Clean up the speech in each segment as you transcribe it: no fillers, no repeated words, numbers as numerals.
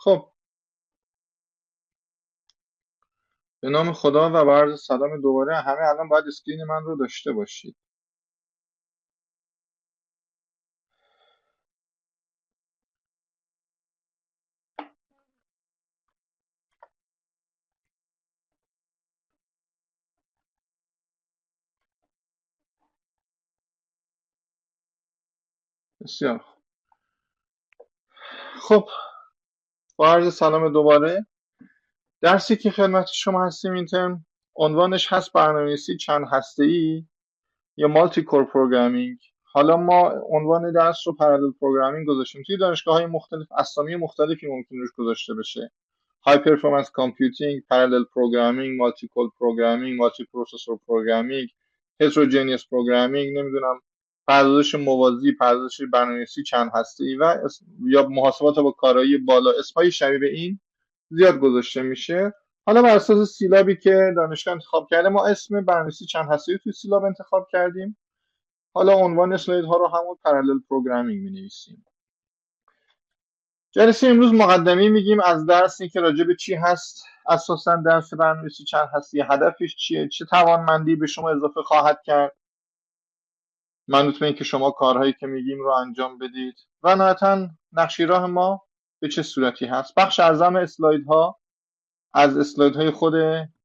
خب، به نام خدا و با عرض سلام دوباره. همه الان باید اسکرین من رو داشته باشید. بسیار خوب. خب، با عرض سلام دوباره. درسی که خدمت شما هستیم این ترم عنوانش هست برنامه‌نویسی چند هسته‌ای یا مالتی کور پروگرامینگ. حالا ما عنوان درس رو پرالل پروگرامینگ گذاشتیم. توی دانشگاه‌های مختلف اسامی مختلفی ممکن روش گذاشته بشه. های پرفورمنس کامپیوتینگ، پرالل پروگرامینگ، مالتی کور پروگرامینگ، مالتی پروسسور پروگرامینگ، هتروجینیوس پروگرامینگ، نمیدونم پردازش موازی، پردازش برنامه‌نویسی چند هسته‌ای و یا محاسبات با کارایی بالا، اسمای شبیه به این زیاد گذاشته میشه. حالا بر اساس سیلابی که دانشگاه انتخاب کرده ما اسم برنامه‌نویسی چند هسته‌ای توی سیلاب انتخاب کردیم. حالا عنوان اسلاید ها رو همون پرالل پروگرامینگ می‌نویسیم. جلسه امروز مقدمه میگیم از درس، این که راجع به چی هست اساسا درس برنامه‌نویسی چند هستی، هدفش چیه، چه توانمندی به شما اضافه خواهد کرد منوط به اینکه شما کارهایی که میگیم رو انجام بدید و نهایتاً نقشه راه ما به چه صورتی هست. بخش اعظم اسلایدها از اسلایدهای خود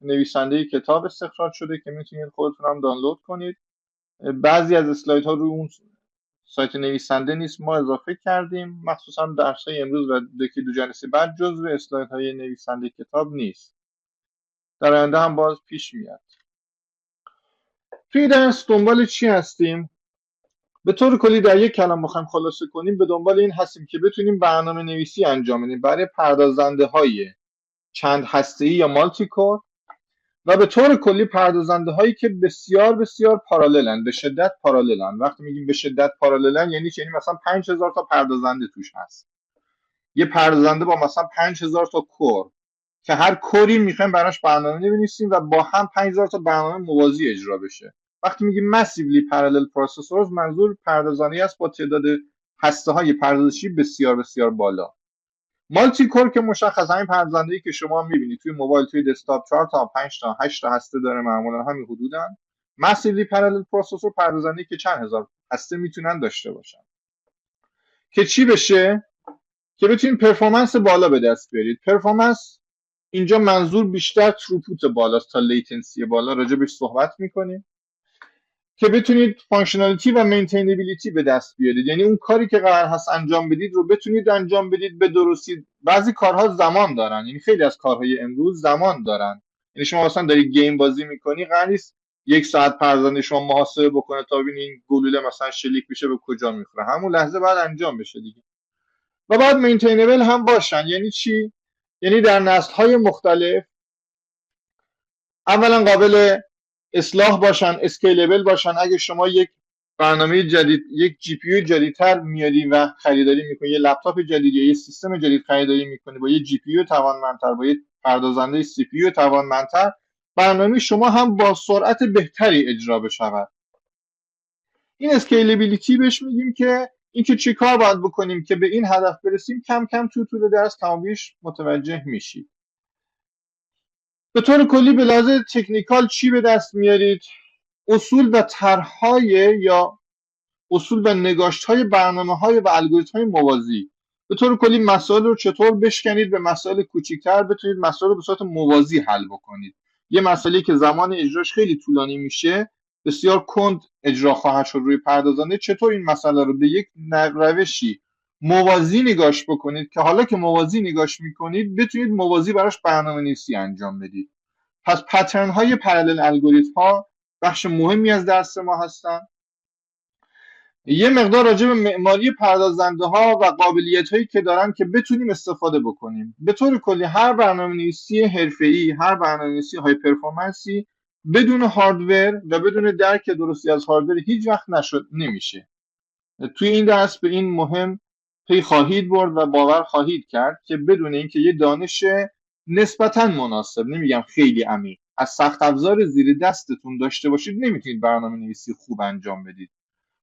نویسنده کتاب استخراج شده که میتونید خودتون هم دانلود کنید. بعضی از اسلایدها رو اون سایت نویسنده نیست، ما اضافه کردیم، مخصوصا درس‌های امروز و یکی دو جلسه بعد جزو اسلایدهای نویسنده کتاب نیست. در آینده هم باز پیش میاد. توی درس دنبال چی هستیم؟ به طور کلی در یک کلام بخوایم خلاصه کنیم به دنبال این هستیم که بتونیم برنامه نویسی انجام بدیم برای پردازنده های چند هسته‌ای یا مالتی کور و به طور کلی پردازنده هایی که بسیار بسیار پاراللن، به شدت پاراللن. وقتی میگیم به شدت پاراللن یعنی مثلا 5000 تا پردازنده توش هست. یه پردازنده با مثلا 5000 تا کور که هر کوری میخوایم براش برنامه بنویسیم و با هم 5000 تا برنامه موازی اجرا بشه. وقتی میگیم massively parallel processors منظور پردازنده‌ای است با تعداد هسته‌های پردازشی بسیار بسیار بالا. مالتی کور که مشخصا این پردازنده‌ای که شما میبینید توی موبایل، توی دسکتاپ 4 تا 5 تا 8 تا هسته داره، معمولا همین حدودن. massively parallel processor پردازنده‌ای که چند هزار هسته میتونن داشته باشن که چی بشه؟ که بتونید پرفورمنس بالا به دست بیارید. پرفورمنس اینجا منظور بیشتر تروپوت بالاست تا لیتنسی بالا، راجبش صحبت میکنیم. که بتونید فانکشنالیتی و مینتینبیلیتی به دست بیارید، یعنی اون کاری که قرار هست انجام بدید رو بتونید انجام بدید به درستی. بعضی کارها زمان دارن، یعنی خیلی از کارهای امروز زمان دارن. یعنی شما مثلا داری گیم بازی میکنی، قرار نیست 1 ساعت پردازنده شما محاسبه بکنه تا ببینید این گلوله مثلا شلیک میشه به کجا میخوره، همون لحظه بعد انجام بشه دیگه. و بعد مینتینبل هم باشن. یعنی چی؟ یعنی در نسل‌های مختلف اولا قابل اصلاح باشن، اسکیلبل باشن. اگه شما یک برنامه جدید، یک جی پی یو جدیدتر میاری و خریداری میکنی، یه لپتاپ جدید یا یه سیستم جدید خریداری میکنی با یه جی پی یو توانمندتر، با یه پردازنده سی پی یو توانمندتر، برنامه شما هم با سرعت بهتری اجرا بشود. این اسکیلبیلیتی بهش میگیم که اینکه چی کار باید بکنیم که به این هدف برسیم. کم کم تو طول درس کمابیش متوجه میشید. به طور کلی به لحاظ تکنیکال چی به دست میارید؟ اصول و طرح‌های یا اصول و نگاشت‌های برنامه‌های و الگوریتم‌های موازی. به طور کلی مسائل رو چطور بشکنید به مسائل کوچیک‌تر، بتونید مسائل رو به صورت موازی حل بکنید. یه مسئله که زمان اجراش خیلی طولانی میشه، بسیار کند اجرا خواهد شد روی پردازنده، چطور این مسئله رو به یک روشی موازی نگاش بکنید که حالا که موازی نگاش میکنید بتونید موازی براش برنامه‌نویسی انجام بدید. پس پترن های پرالل الگوریتم ها بخش مهمی از درس ما هستن. یه مقدار راجع به معماری پردازنده ها و قابلیت هایی که دارن که بتونیم استفاده بکنیم. به طور کلی هر برنامه‌نویسی حرفه‌ای، هر برنامه‌نویسی های پرفورمنسی بدون هاردور و بدون درک درستی از هاردور هیچ وقت نمیشه. توی این درس به این مهم پی خواهید برد و باور خواهید کرد که بدون اینکه یه دانش نسبتاً مناسب، نمیگم خیلی عمیق، از سخت افزار زیر دستتون داشته باشید نمیتونید برنامه‌نویسی خوب انجام بدید.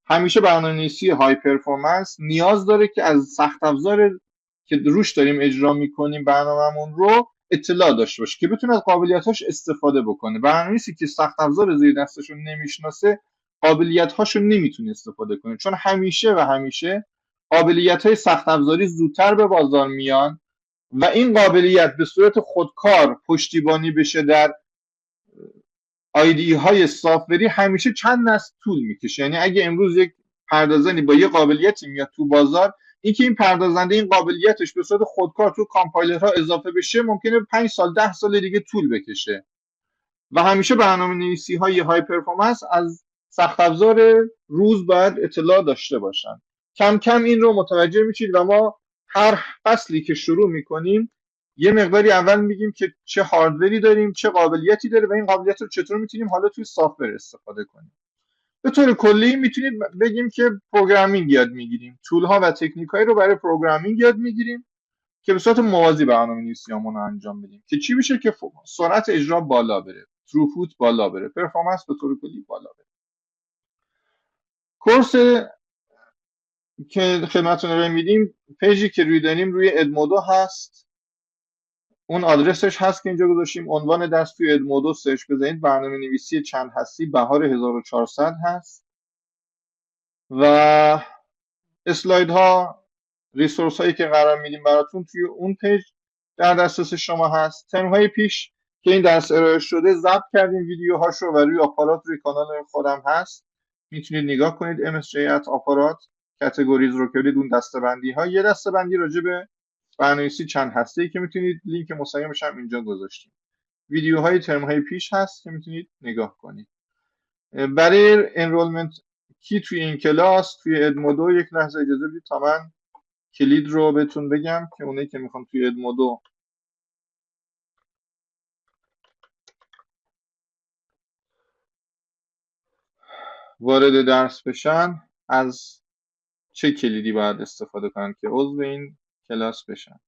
همیشه برنامه‌نویسی های پرفورمنس نیاز داره که از سخت افزار که روش داریم اجرا میکنیم برنامه‌مون رو اطلاع داشته باشه که بتونه از قابلیتاش استفاده بکنه. برنامه‌نویسی که سخت افزار زیر دستش رو نمیشناسه قابلیت‌هاش رو نمیتونه استفاده کنه، چون همیشه و همیشه قابلیت‌های سخت افزاری زودتر به بازار میان و این قابلیت به صورت خودکار پشتیبانی بشه در IDE های سافتوری همیشه چند نسل طول میکشه. یعنی اگه امروز یک پردازنی با یه قابلیتی میاد تو بازار، اینکه این پردازنده این قابلیتش به صورت خودکار تو کامپایلرها اضافه بشه ممکنه 5 سال 10 سال دیگه طول بکشه و همیشه برنامه‌نویسی های های پرفورمنس از سخت افزار روز باید اطلاع داشته باشن. کم کم این رو متوجه میشید و ما هر فصلی که شروع میکنیم یه مقداری اول میگیم که چه هاردوری داریم، چه قابلیتی داره و این قابلیت رو چطور میتونیم حالا توی سافتور استفاده کنیم. به طور کلی میتونید بگیم که پروگرامینگ یاد میگیریم، تول ها و تکنیک هایی رو برای پروگرامینگ یاد میگیریم که به صورت موازی برنامه‌نویسیامون رو انجام بدیم که چی بشه که سرعت اجرا بالا بره، تروپوت بالا بره، پرفورمنس به طور کلی بالا بره. کورس که خدمتتون رو میدیم، پیجی که روی داریم روی ادمودو هست، اون آدرسش هست که اینجا گذاشتیم. عنوان درس توی ادمودو سرچ بزنید برنامه‌نویسی چند هستی بهار 1400 هست و اسلاید ها، ریسورس هایی که قرار میدیم براتون توی اون پیج در دسترس شما هست. ترم های پیش که این درس ارائه شده ضبط کردیم ویدیوهاش رو و روی آپارات روی کانال خودم هست، میتونید نگاه کنید. MSJ آپارات کاتگوریز رو که اون دسته‌بندی ها، یه دسته‌بندی راجع به برنامه‌نویسی چند هسته‌ای که میتونید لینک مستقیمش هم اینجا گذاشتیم. ویدیوهای ترم های پیش هست که میتونید نگاه کنید. برای انرولمنت کی توی این کلاس توی ادمودو یک لحظه اجازه بدید تا من کلید رو بهتون بگم که اونایی که میخوان توی ادمودو وارد درس بشن از چه کلیدی باید استفاده کنن که عضو این کلاس بشن.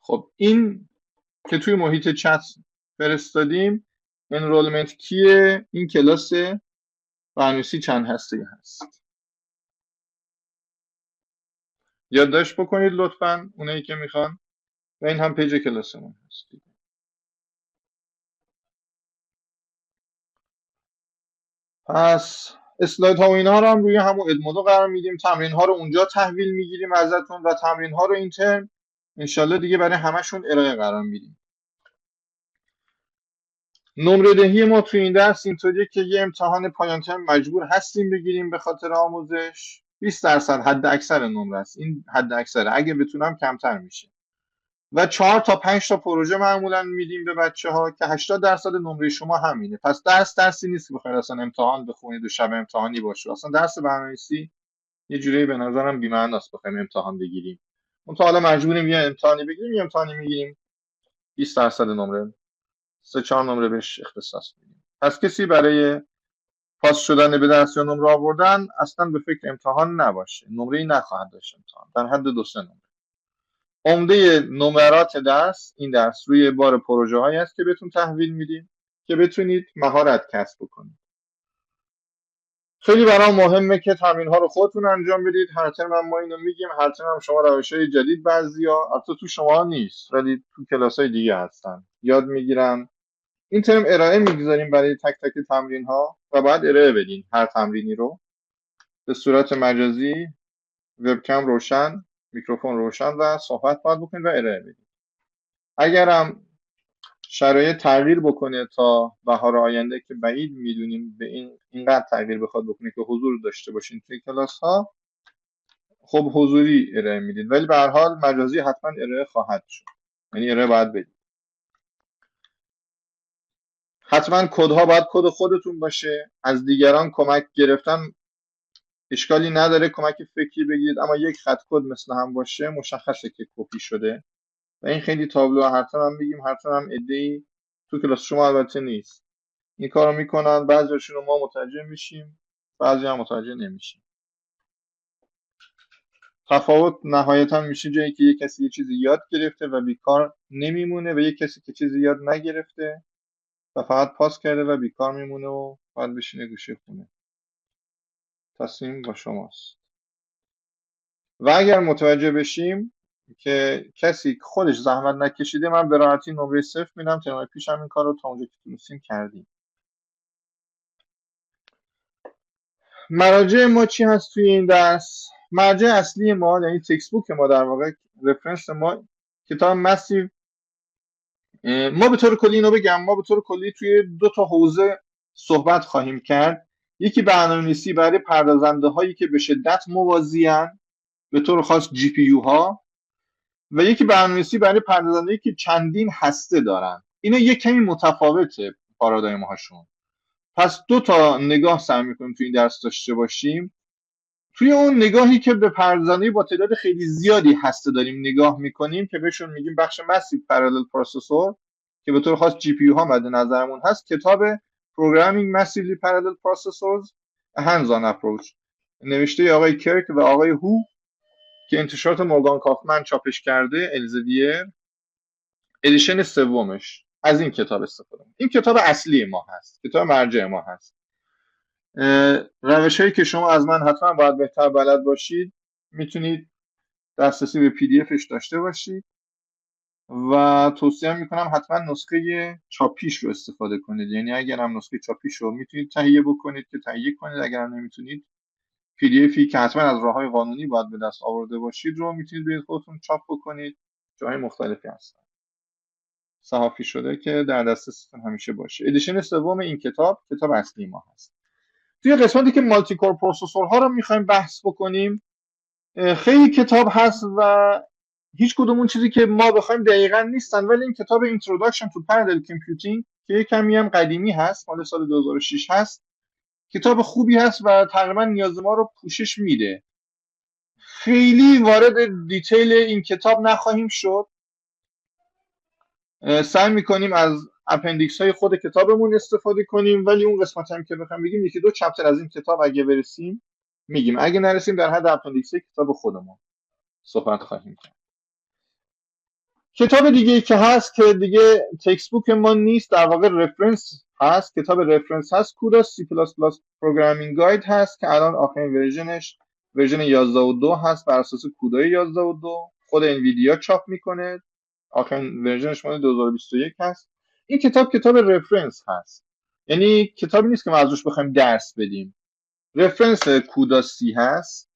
خب این که توی محیط چت فرستادیم انرولمنت کیه این کلاس برنامه‌نویسی چند هسته‌ای هست. یادداشت بکنید لطفاً اونایی که میخوان و این هم پیج کلاسمون هست. پس اسلاید ها و اینا رو هم روی همون ادمودو قرار میدیم. تمرین ها رو اونجا تحویل میگیریم ازتون و تمرین ها رو این ترم انشالله دیگه برای همشون ارائه قرار میدیم. نمره دهی ما توی این درس اینطوریه که یه امتحان پایان ترم مجبور هستیم بگیریم به خاطر آموزش. 20% حد اکثر نمره است. این حد اکثره، اگه بتونم کمتر میشه. و 4 تا 5 تا پروژه معمولا میدیم به بچه‌ها که 80% نمره شما همینه. پس درسی نیست که بخواید اصلا امتحان بخونید و شب امتحانی باشه. اصلا درس برنامه‌نویسی یه جوری به نظرم بی‌معناست بخوایم امتحان بگیریم. اون تا حالا مجبوریم یه امتحانی بگیریم، یه امتحانی میگیریم 20% نمره، 3-4 نمره بهش اختصاص میدیم. پس کسی برای پاس شدن به درس یا نمره آوردن اصلا به فکر امتحان نباشه. نمره‌ای نخواهد داشت امتحان، در حد 2-3 نمره. عمده نمرات درس این درس روی بار پروژه هایی است که بهتون تحویل میدیم که بتونید مهارت کسب بکنید. خیلی برام مهمه که تمرین ها رو خودتون انجام بدید. هر ترم هم ما اینو میگیم، هر ترم هم شما روش‌های جدید بعضیا البته تو شما نیست ولی تو کلاس‌های دیگه هستن یاد میگیرن. این ترم ارائه میگذاریم برای تک تک تمرین ها و بعد ارائه بدین هر تمرینی رو به صورت مجازی، وبکم روشن، میکروفون روشن و صحبت باید بکنید و ارائه بدید. اگرم شرایط تغییر بکنه تا بهار آینده که بعید میدونیم به اینقدر تغییر بخواد بکنه که حضور داشته باشین توی کلاس ها، خب حضوری ارائه میدید، ولی به هر حال مجازی حتما ارائه خواهد شد. یعنی ارائه باید بدید. حتما کدها باید کد خودتون باشه. از دیگران کمک گرفتن اشکالی نداره، کمک فکری بگیرید، اما یک خط کد مثل هم باشه مشخصه که کپی شده و این خیلی تابلو. هر هم بگیم هر هم ایده‌ای تو کلاس شما البته نیست. این کارو میکنن، بعضیشون رو ما متوجه میشیم، بعضی هم متوجه نمیشیم. تفاوت نهایتا میشه جایی که یک کسی یه چیزی یاد گرفته و بیکار نمیمونه و یک کسی که چیزی یاد نگرفته و فقط پاس کرده و بیکار میمونه و باید بشینه گوشه خونه. تصمیم با شماست. و اگر متوجه بشیم که کسی خودش زحمت نکشیده، من به راحتی نمره 0 میدم. ترم پیش هم این کار رو تا اونجا که تونستیم کردیم. مراجع ما چی هست توی این درس؟ مرجع اصلی ما، یعنی تکست بوک ما، در واقع رفرنس ما، کتاب مسیو. ما به طور کلی اینو بگم، ما به طور کلی توی دو تا حوزه صحبت خواهیم کرد. یکی برنامه‌نویسی برای پردازنده هایی که به شدت موازیان، به طور خاص جی پی یو ها، و یکی برنامه‌نویسی برای پردازنده‌ای که چندین هسته دارن. اینا یک کمی متفاوته پارادایم هاشون. پس دو تا نگاه سعی می‌کنیم توی این درس داشته باشیم. توی اون نگاهی که به پردازنده‌ای با تعداد خیلی زیادی هسته داریم نگاه می‌کنیم که بهشون میگیم بخش مسیو پرالل پروسسور، که به طور خاص جی پی یو ها مد نظرمون هست، کتاب Programming Massively Parallel Processors A Hands-on Approach نوشته آقای کرک و آقای هو که انتشارات مورگان کافمن چاپش کرده، الزویر، ادیشن سومش. از این کتاب استفاده کنید. این کتاب اصلی ما هست، کتاب مرجع ما هست. روش هایی که شما از من حتما باید بهتر بلد باشید، میتونید دسترسی به پی دی افش داشته باشید و توصیه میکنم حتما نسخه چاپیش رو استفاده کنید. یعنی اگر هم نسخه چاپیش رو میتونید تهیه بکنید که تهیه کنید، اگر هم نمیتونید پی دی افی که حتما از راههای قانونی باید به دست آورده باشید رو میتونید به خودتون چاپ بکنید. جای مختلفی هستن، صحافی شده که در دسترستون همیشه باشه. ادیشن سوم این کتاب اصلی ما هست. توی قسمتی که مالتی کور پروسسورها رو میخوایم بحث بکنیم، خیلی کتاب هست و هیچ کدوم اون چیزی که ما بخوایم دقیقاً نیستن، ولی این کتاب Introduction to Parallel Computing که یک کمی هم قدیمی هست، مال سال 2006 هست، کتاب خوبی هست و تقریبا نیاز ما رو پوشش میده. خیلی وارد دیتیل این کتاب نخواهیم شد. سعی میکنیم از اپندیکس های خود کتابمون استفاده کنیم، ولی اون قسمت هم که بخوایم بگیم یکی دو چپتر از این کتاب اگه برسیم میگیم، اگه نرسیم در حد اپندیکس کتاب خودمون صحبت خواهیم کرد. کتاب دیگه که هست که دیگه تکست بوک ما نیست، در واقع رفرنس هست، کتاب رفرنس هست، کودا سی پلاس پلاس پروگرامینگ گاید هست که الان آخرین ورژنش ورژن 11.2 هست، بر اساس کودای 11.2 خود انویدیا چاپ میکنه. آخرین ورژنش مال 2021 هست. این کتاب رفرنس هست، یعنی کتابی نیست که ما ازش بخوایم درس بدیم. رفرنس کودا سی هست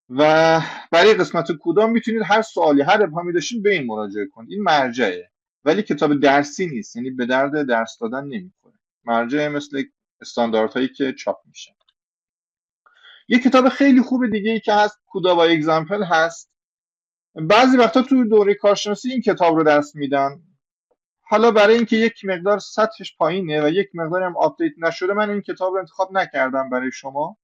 و برای قسمت کودا میتونید هر سوالی، هر ابهامی داشتین به این مراجعه کنید. این مرجعه، ولی کتاب درسی نیست، یعنی به درد درس دادن نمیخوره. مرجع مثل استانداردهایی که چاپ میشه. یه کتاب خیلی خوب دیگه ای که هست کودا با اگزمپل هست. بعضی وقتا تو دوره کارشناسی این کتاب رو درس میدن. حالا برای اینکه یک مقدار سطحش پایینه و یک مقدار هم آپدیت نشده، من این کتاب رو انتخاب نکردم برای شما.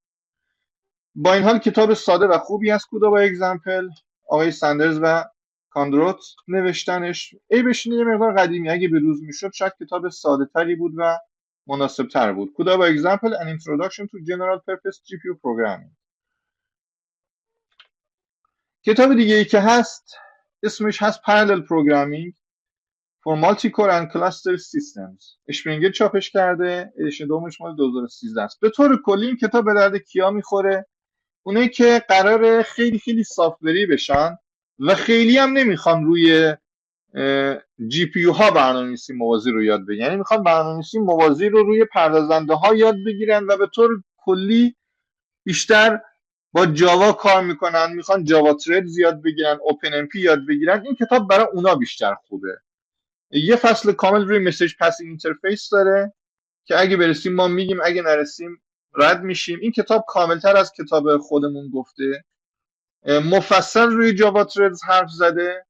با این حال کتاب ساده و خوبی است کودا با اگزمپل. آقای سندرز و کاندروت نوشتنش. ای بشینه یه مقدار قدیمی، اگه به روز میشد شاید کتاب ساده تری بود و مناسب تر بود. کودا با اگزمپل An Introduction to General Purpose GPU Programming. کتاب دیگه ای که هست اسمش هست Parallel Programming for Multi-Core and Cluster Systems. اشپرینگر چاپش کرده، ادیشن دومش مال 2013 است. به طور کلی این کتاب به درد کیا میخوره؟ اونایی که قراره خیلی خیلی سافتوری بشن و خیلی هم نمیخوان روی جی پی یو ها برنامه‌نویسی موازی رو یاد بگیرن، یعنی میخوان برنامه‌نویسی موازی رو روی پردازنده ها یاد بگیرن و به طور کلی بیشتر با جاوا کار میکنن، میخوان جاوا ترد یاد بگیرن، اوپن ام پی یاد بگیرن. این کتاب برای اونا بیشتر خوبه. یه فصل کامل روی مسیج پاسینگ اینترفیس داره که اگه برسیم ما میگیم، اگه نرسیم رد میشیم. این کتاب کاملتر از کتاب خودمون گفته، مفصل روی جاوا تردز حرف زده.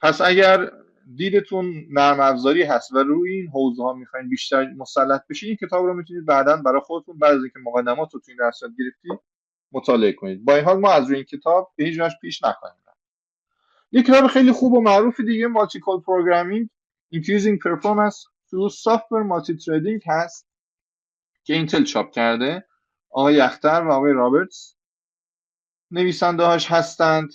پس اگر دیدتون نرم افزاری هست و روی این حوزه ها میخواین بیشتر مسلط بشید، این کتاب رو میتونید بعداً برای خودتون بعد از اینکه مقدمات رو تو این درس یاد گرفتید مطالعه کنید. با این حال ما از روی این کتاب به هیچ وجه پیش نخواهیم رفت. یک کتاب خیلی خوب و معروف دیگه مالتی کور پروگرامینگ Increasing Performance through Software Multithreading هست که اینتل چاپ کرده، آقای اختر و آقای رابرتس. نویسنده هاش هستند.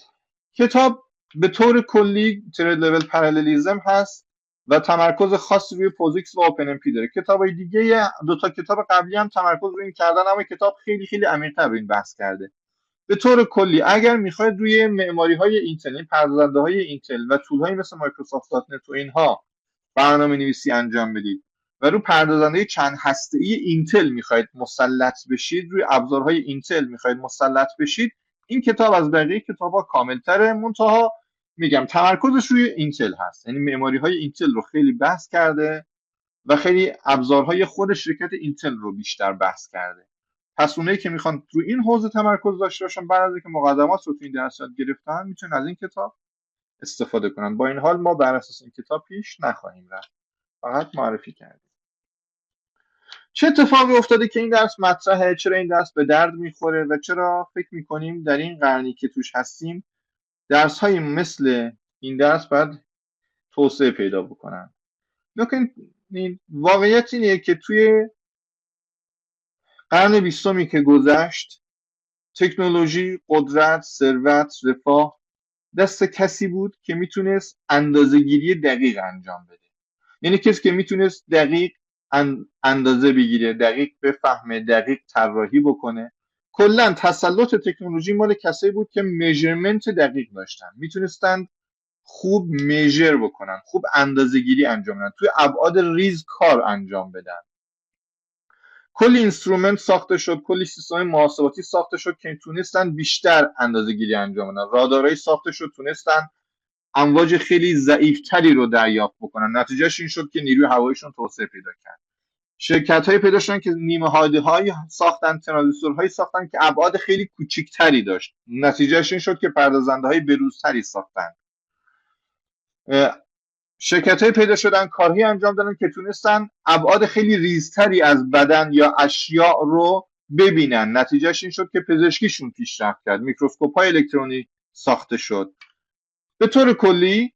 کتاب به طور کلی ترید لول پرالیلیزم هست و تمرکز خاصی روی پوزیکس و اوپن ام پی داره. کتابای دیگه دو تا کتاب قبلی هم تمرکز روی این کردن، اما کتاب خیلی خیلی عمیق‌تر روی این بحث کرده. به طور کلی اگر میخواید روی معماری های اینتل، این پردازنده های اینتل و طول هایی مثل مایکروسافت دات نت و اینها برنامه نویسی انجام بدید و روی پردازنده چند هسته ای اینتل میخواید مسلط بشید، روی ابزارهای اینتل میخواید مسلط بشید، این کتاب از بقیه کتاب‌ها کامل‌تره. منتها میگم تمرکزش روی اینتل هست، یعنی معماری های اینتل رو خیلی بحث کرده و خیلی ابزارهای خود شرکت اینتل رو بیشتر بحث کرده. پس اونایی که میخوان روی این حوزه تمرکز داشته باشن، بعد از اینکه مقدمات رو تو این درس یاد گرفتن، میتونن از این کتاب استفاده کنن. با این حال ما بر اساس این کتاب پیش نخواهیم رفت، فقط معرفی کردیم. چه اتفاقی افتاده که این درس مطرحه؟ چرا این درس به درد میخوره و چرا فکر میکنیم در این قرنی که توش هستیم درس های مثل این درس باید توسعه پیدا بکنن؟ لیکن واقعیت اینه که توی قرن 20 که گذشت، تکنولوژی، قدرت، ثروت، رفاه دست کسی بود که میتونست اندازه‌گیری دقیق انجام بده. یعنی کسی که میتونست دقیق اندازه بگیره، دقیق بفهمه، دقیق طراحی بکنه. کلا تسلط تکنولوژی مال کسایی بود که میجرمنت دقیق داشتن، میتونستن خوب میجر بکنن، خوب اندازه‌گیری انجام بدن، توی ابعاد ریز کار انجام بدن. کلی اینسترومنت ساخته شد، کلی سیستم محاسباتی ساخته شد که تونستن بیشتر اندازه‌گیری انجام بدن. رادارهای ساخته شد، تونستن امواج خیلی ضعیفتری رو دریافت بکنن. نتیجهش این شد که نیروی هواییشون توسعه پیدا کرد. شرکت‌های پیدا شدن که نیمه هاده‌هایی ساختن، ترانزیستورهایی ساختن که ابعاد خیلی کوچیک‌تری داشت. نتیجهش این شد که پردازنده‌های بروزتری ساختن. شرکت‌های پیدا شدن، کارهایی انجام دادن که تونستن ابعاد خیلی ریزتری از بدن یا اشیاء رو ببینن. نتیجهش این شد که پزشکیشون پیشرفت کرد. میکروسکوپ‌های الکترونی ساخته شد. به طور کلی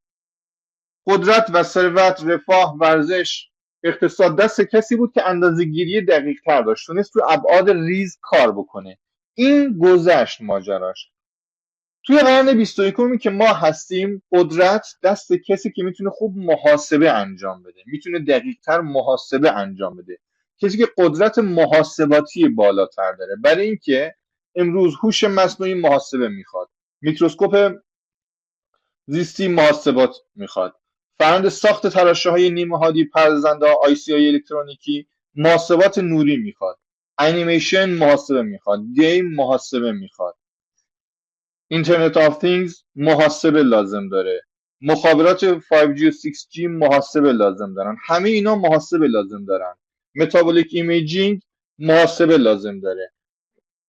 قدرت و ثروت، رفاه، ورزش، اقتصاد دست کسی بود که اندازه‌گیری دقیق‌تر داشت، تونست تو ابعاد ریز کار بکنه. این گذشت ماجراش. توی قرن 21 که ما هستیم، قدرت دست کسی که میتونه خوب محاسبه انجام بده، میتونه دقیق‌تر محاسبه انجام بده، کسی که قدرت محاسباتی بالاتر داره. برای اینکه امروز هوش مصنوعی محاسبه میخواد، میکروسکوپ زیستی محاسبات میخواد، فرآیند ساخت تراشه‌های نیمه هادی، پردازنده آی سی های الکترونیکی محاسبات نوری میخواد، انیمیشن محاسبه میخواد، گیم محاسبه میخواد، اینترنت آف تینگز محاسبه لازم داره، مخابرات 5G و 6G محاسبه لازم دارن. همه اینا محاسبه لازم دارن. متابولیک ایمیجینگ محاسبه لازم داره.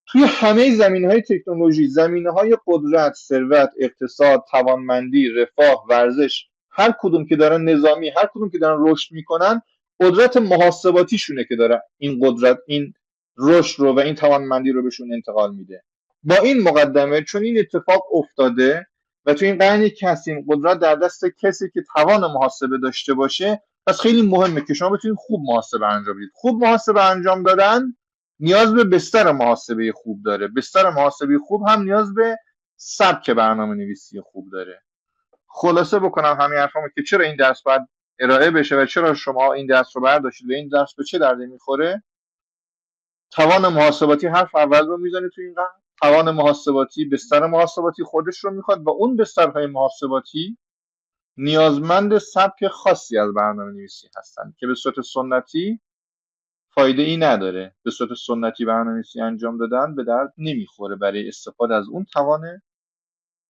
توی همه زمینه‌های تکنولوژی، زمینه‌های قدرت، ثروت، اقتصاد، توانمندی، رفاه، ورزش، هر کدوم که دارن نظامی، هر کدوم که دارن رشد میکنن، قدرت محاسباتیشونه که داره این قدرت، این رشد رو و این توانمندی رو بهشون انتقال میده. با این مقدمه، چون این اتفاق افتاده و تو این قرنی که هستیم قدرت در دست کسی که توان محاسبه داشته باشه، پس خیلی مهمه که شما بتونید خوب محاسبه انجام بدید. خوب محاسبه انجام دادن نیاز به بستر محاسبه خوب داره. بستر محاسبه خوب هم نیاز به سبک برنامه نویسی خوب داره. خلاصه بکنم همین حرفامو که چرا این درس باید ارائه بشه و چرا شما این درس رو برداشتید و این درس به چه دردی میخوره. توان محاسباتی حرف اول رو میزنه تو این قرن. توان محاسباتی، بستر محاسباتی خودش رو میخواد و اون بسترهای محاسباتی نیازمند سبک خاصی از برنامه نویسی هستن که به صورت سنتی فایده ای نداره. به صورت سنتی برنامه‌نویسی انجام دادن به درد نمیخوره برای استفاده از اون توان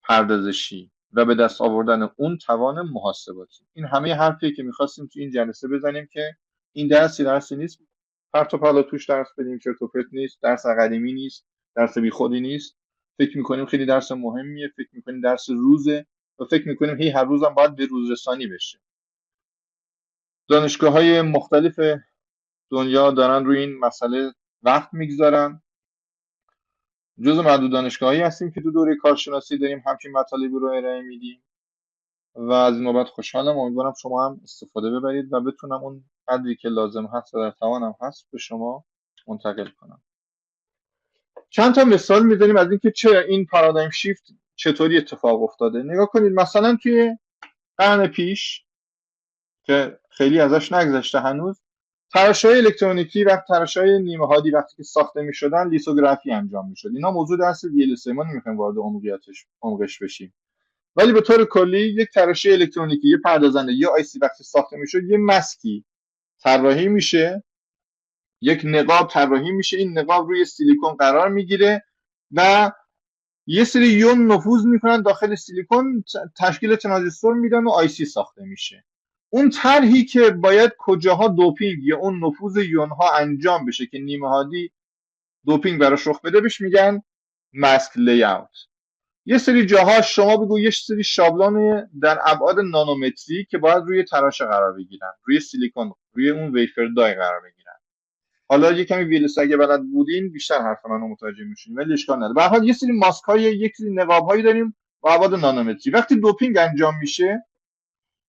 پردازشی و به دست آوردن اون توان محاسباتی. این همه حرفیه که میخواستیم تو این جلسه بزنیم که این درسی نیست پرت و پلا توش درس بدیم، چرت و پرت نیست، درس اکادمی نیست، درس بیخودی نیست. فکر میکنیم خیلی درس مهمیه، فکر میکنیم درس روزه و فکر میکنیم هر روزم باید به روز رسانی بشه. دانشگاه‌های مختلف دنیا دارن روی این مسئله وقت میگذارن. جزو معدود دانشگاهایی هستیم که تو دوره کارشناسی داریم همچین مطالبی رو ارائه میدیم و از این بابت خوشحالم. امیدوارم شما هم استفاده ببرید و بتونم اون قدری که لازم هست و در توانم هست به شما منتقل کنم. چند تا مثال میزنیم از اینکه چه این پارادایم شیفت چطوری اتفاق افتاده. نگاه کنید مثلا توی قرن پیش که خیلی ازش نگذشته هنوز، تراشه‌های الکترونیکی و تراشه‌های نیمه هادی وقتی که ساخته می‌شدن لیتوگرافی انجام می‌شد. اینا موضوع درس VLSI ما نمی‌خوایم وارد عمقش بشیم. ولی به طور کلی یک تراشه الکترونیکی، یه پردازنده یا آیسی وقتی ساخته می‌شد، یه مسکی طراحی میشه، یک نقاب طراحی میشه، این نقاب روی سیلیکون قرار میگیره و یه سری یون نفوذ میکنن داخل سیلیکون، تشکیل ترانزیستور میدن و آیسی ساخته میشه. اون طرحی که باید کجاها دوپینگ یا اون نفوذ یون ها انجام بشه که نیمه هادی دوپینگ براش رخ بده بهش میگن ماسک لی‌اوت. یه سری جاها شما بگو یه سری شابلون در ابعاد نانومتری که باید روی تراشه قرار بگیرن، روی سیلیکون، روی اون ویفر دای قرار بگیرن. حالا یه کمی ویلس اگه بلد بودین بیشتر حرف منو متوجه میشین، ولی اشکال نداره. به هر حال یه سری ماسک های، یک سری نقاب هایی داریم با ابعاد نانومتری. وقتی دوپینگ انجام میشه،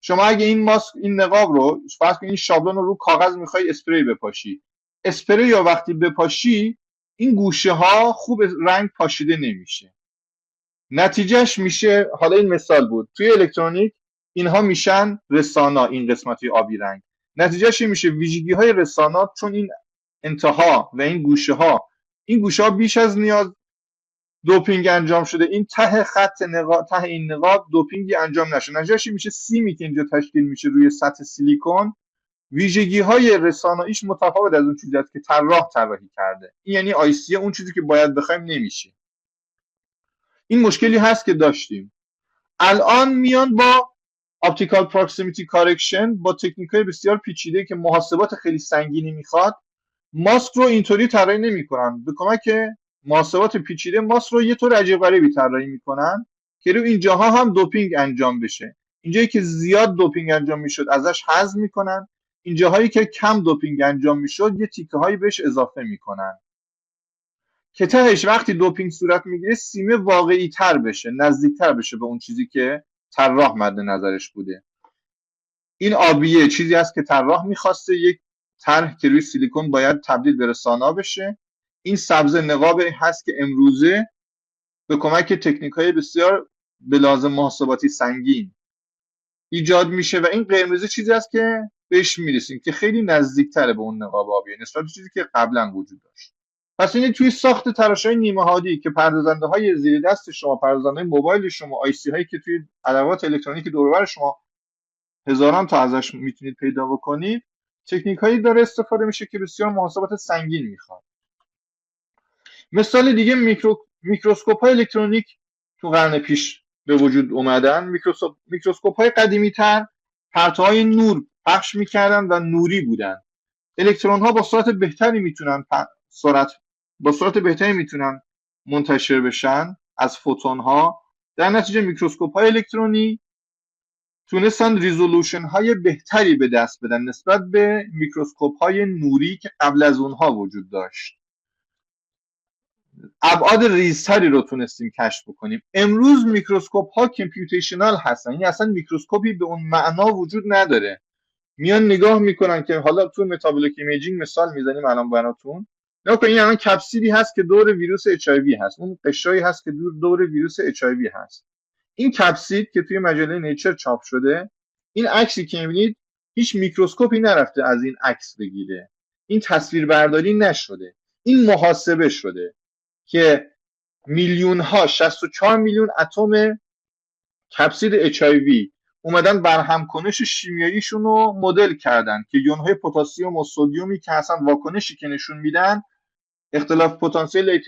شما اگه این ماسک، این نقاب رو فرض کنید، این شابلون رو کاغذ میخوای اسپری بپاشی، اسپری یا وقتی بپاشی این گوشه ها خوب رنگ پاشیده نمیشه. نتیجهش میشه، حالا این مثال بود توی الکترونیک، اینها میشن رسانا، این قسمتی آبی رنگ. نتیجهش میشه ویژگی های رسانا، چون این انتها و این گوشه ها، بیش از نیاز دوپینگ انجام شده، این ته خط نقاب، ته این نقاب دوپینگی انجام نشده. نتیجهش میشه سیمی که اینجا تشکیل میشه روی سطح سیلیکون، ویژگی های رساناییش متفاوت از اون چیزی است که طراح طراحی کرده. این یعنی آیسی اون چیزی که باید بخوایم نمیشه. این مشکلی هست که داشتیم. الان میان با اپتیکال پروکسیمیتی کارکشن، با تکنیک‌های بسیار پیچیده که محاسبات خیلی سنگینی میخواد، ماسک رو اینطوری طراحی نمی‌کنن. به کمک محاسبات پیچیده ماسک رو یه طور عجیب غریبی طراحی میکنن که رو اینجاها هم دوپینگ انجام بشه. اینجایی که زیاد دوپینگ انجام میشد ازش حذف میکنن، اینجاهایی که کم دوپینگ انجام میشد یه تیکه هایی بهش اضافه میکنن که تهش وقتی دوپینگ صورت میگیره سیمه واقعی تر بشه، نزدیکتر بشه به اون چیزی که طراح مد نظرش بوده. این آبیه چیزی است که طراح میخواسته، یک طرح که روی سیلیکون باید تبدیل به رسانا بشه. این سبز نقاب هست که امروزه به کمک تکنیک‌های بسیار به لازم محاسباتی سنگین ایجاد میشه و این قرمز چیزی است که بهش میرسیم که خیلی نزدیکتره به اون نقاب آبیه نسبت به چیزی که قبلا وجود داشت. پس این توی ساخت تراشه‌های نیمه هادی که پردازنده‌های زیر دست شما، پردازنده موبایل شما، آیسی هایی که توی ادوات الکترونیکی دور و بر شما هزاران تا ازش میتونید پیدا بکنید، تکنیک هایی داره استفاده میشه که بسیار محاسبات سنگین میخواد. مثال دیگه میکروسکوپ های الکترونیک تو قرن پیش به وجود اومدن. میکروسکوپ های قدیمی تر پرتوهای نور پخش میکردن و نوری بودن. الکترون ها با سرعت بهتری میتونن منتشر بشن از فوتون ها. در نتیجه میکروسکوپ های الکترونی تونستن ریزولوشن های بهتری به دست بدن نسبت به میکروسکوپ های نوری که قبل از اونها وجود داشت. ابعاد ریزتری رو تونستیم کشف بکنیم. امروز میکروسکوپ ها کامپیوتیشنال هستن، یعنی اصلا میکروسکوپی به اون معنا وجود نداره. میان نگاه میکنن که حالا تو متابولیک ایمیجینگ مثال میزنیم الان براتون. نگاه کنید، این الان کپسیدی هست که دور ویروس HIV هست، اون قشایی هست که دور ویروس HIV هست. این کپسید که توی مجله نیچر چاپ شده، این عکسی که میبینید هیچ میکروسکوپی نرفته از این عکس بگیره، این تصویر برداری نشده، این محاسبه شده که میلیون ها 64 میلیون اتم کپسید HIV اومدن برهم کنش شیمیاییشون رو مدل کردن که یونهای پتاسیم و سدیومی که اصلا واکنشی که نشون میدن، اختلاف پتانسیل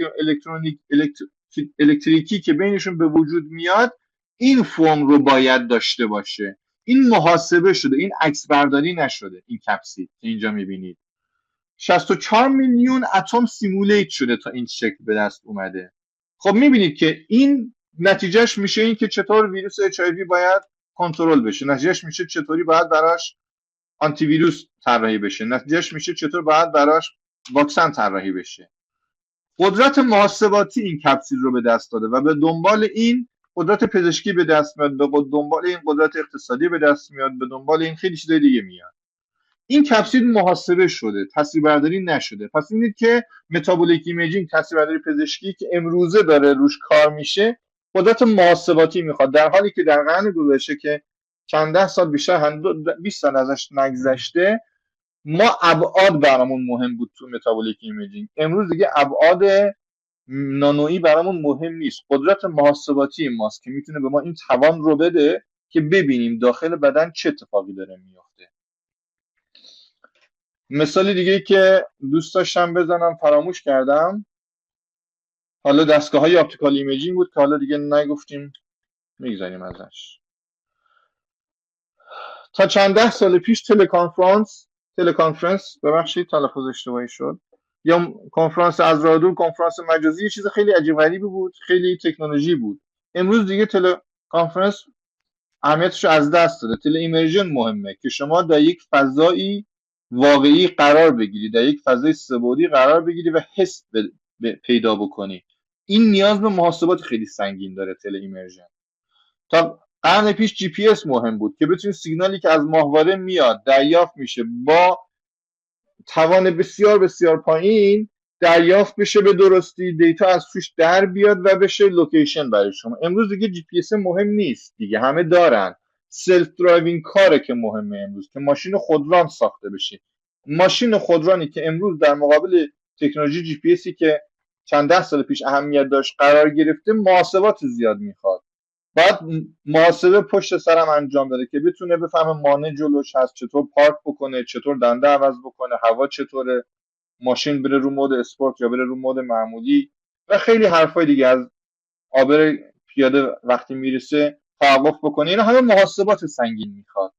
الکتریکی که بینشون به وجود میاد، این فرم رو باید داشته باشه. این محاسبه شده، این عکس برداری نشده. این کپسید که اینجا میبینید 64 میلیون اتم سیمولیت شده تا این شکل به دست اومده. خب میبینید که این نتیجهش میشه این که چطور ویروس HIV باید کنترل بشه، نتیجهش میشه چطوری باید براش آنتی ویروس طراحی بشه، نتیجهش میشه چطور باید براش واکسن طراحی بشه. قدرت محاسباتی این کپسول رو به دست داده و به دنبال این قدرت پزشکی به دست میاد، به دنبال این قدرت اقتصادی به دست میاد، به دنبال این خیلی چیزای دیگه میاد. این کپسید محاسبه شده، تصویربرداری نشده. پس می‌بینید که متابولیک ایمیجینگ، تصویربرداری پزشکی که امروزه داره روش کار میشه، قدرت محاسباتی میخواد، در حالی که در قرن گذشته که چند ده سال بیشتر 20 سال ازش نگذشته، ما ابعاد برامون مهم بود تو متابولیک ایمیجینگ. امروز دیگه ابعاد نانویی برامون مهم نیست، قدرت محاسباتی ماست که میتونه به ما این توان رو بده که ببینیم داخل بدن چه اتفاقی داره میفته. مثال دیگه که دوست داشتم بزنم فراموش کردم، حالا دستگاه های آپتیکال ایمیجینگ بود که حالا دیگه نگفتیم، میگذاریم ازش. تا چند ده سال پیش تلکانفرنس ببخشید تلفظ اشتباهی شد، یا کنفرانس از راه دور، کنفرانس مجازی، یه چیز خیلی عجیب غریبی بود، خیلی تکنولوژی بود. امروز دیگه تلکانفرنس اهمیتش رو از دست داده. تله ایمرژن مهمه که شما در یک فضایی واقعی قرار بگیری، در یک فضای سه‌بعدی قرار بگیری و حس پیدا بکنی. این نیاز به محاسبات خیلی سنگین داره تله ایمرژن. تا قرن پیش جی پی اس مهم بود که بتونی سیگنالی که از ماهواره میاد دریافت میشه با توان بسیار بسیار پایین دریافت بشه به درستی، دیتا از توش در بیاد و بشه لوکیشن برای شما. امروز دیگه جی پی اس مهم نیست دیگه، همه دارن. سلف درایوینگ کاره که مهمه امروز، که ماشین خودران ساخته بشه. ماشین خودرانی که امروز در مقابل تکنولوژی جی پی اسی که چند ده سال پیش اهمیت داشت قرار گرفته، محاسبات زیاد میخواد. باید محاسبه پشت سرم انجام بده که بتونه بفهمه مانع جلوش هست، چطور پارک بکنه، چطور دنده عوض بکنه، هوا چطوره، ماشین بره رو مود اسپورت یا بره رو مود معمولی و خیلی حرفای دیگه. از عابر پیاده وقتی میرسه توقف بکنه. اینا همه محاسبات سنگین میخواد،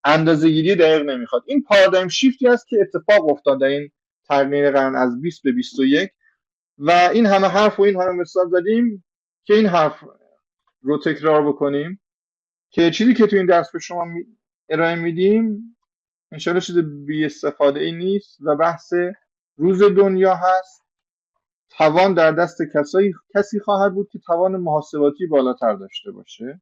اندازه‌گیری دقیق نمیخواد. این پارادایم شیفتی است که اتفاق افتاد در این تغییر قرن از 20 به 21 و این همه حرف و این همه مثال زدیم که این حرف رو تکرار بکنیم که چیزی که تو این درس به شما ارائه میدیم انشاءالله چیز بی استفاده ای نیست و بحث روز دنیا هست. توان در دست کسی خواهد بود که توان محاسباتی بالاتر داشته باشه.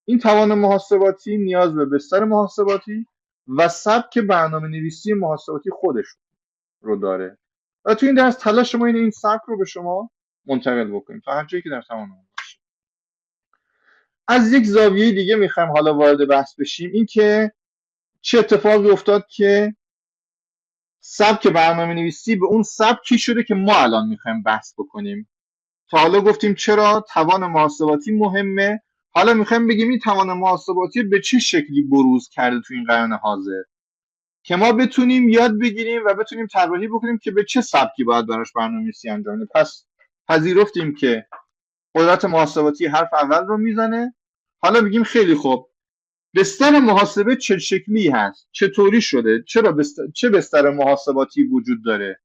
این توان محاسباتی نیاز به بستر محاسباتی و سبک برنامه نویسی محاسباتی خودش رو داره و تو این درس تلاش ما این سبک رو به شما منتقل بکنیم تا هر جایی که در توان باشه. از یک زاویه دیگه میخوایم حالا وارد بحث بشیم، این که چه اتفاقی افتاد که سبک برنامه نویسی به اون سبکی شده که ما الان میخوایم بحث بکنیم. تا حالا گفتیم چرا توان محاسباتی مهمه، حالا میخوایم بگیم این توان محاسباتی به چه شکلی بروز کرده تو این قرن حاضر که ما بتونیم یاد بگیریم و بتونیم طراحی بکنیم که به چه سبکی باید براش برنامه‌نویسی انجام بدیم. پس پذیرفتیم که قدرت محاسباتی حرف اول رو میزنه. حالا میگیم خیلی خوب، بستر محاسبه چه شکلی هست، چطوری شده، چه بستر محاسباتی وجود داره،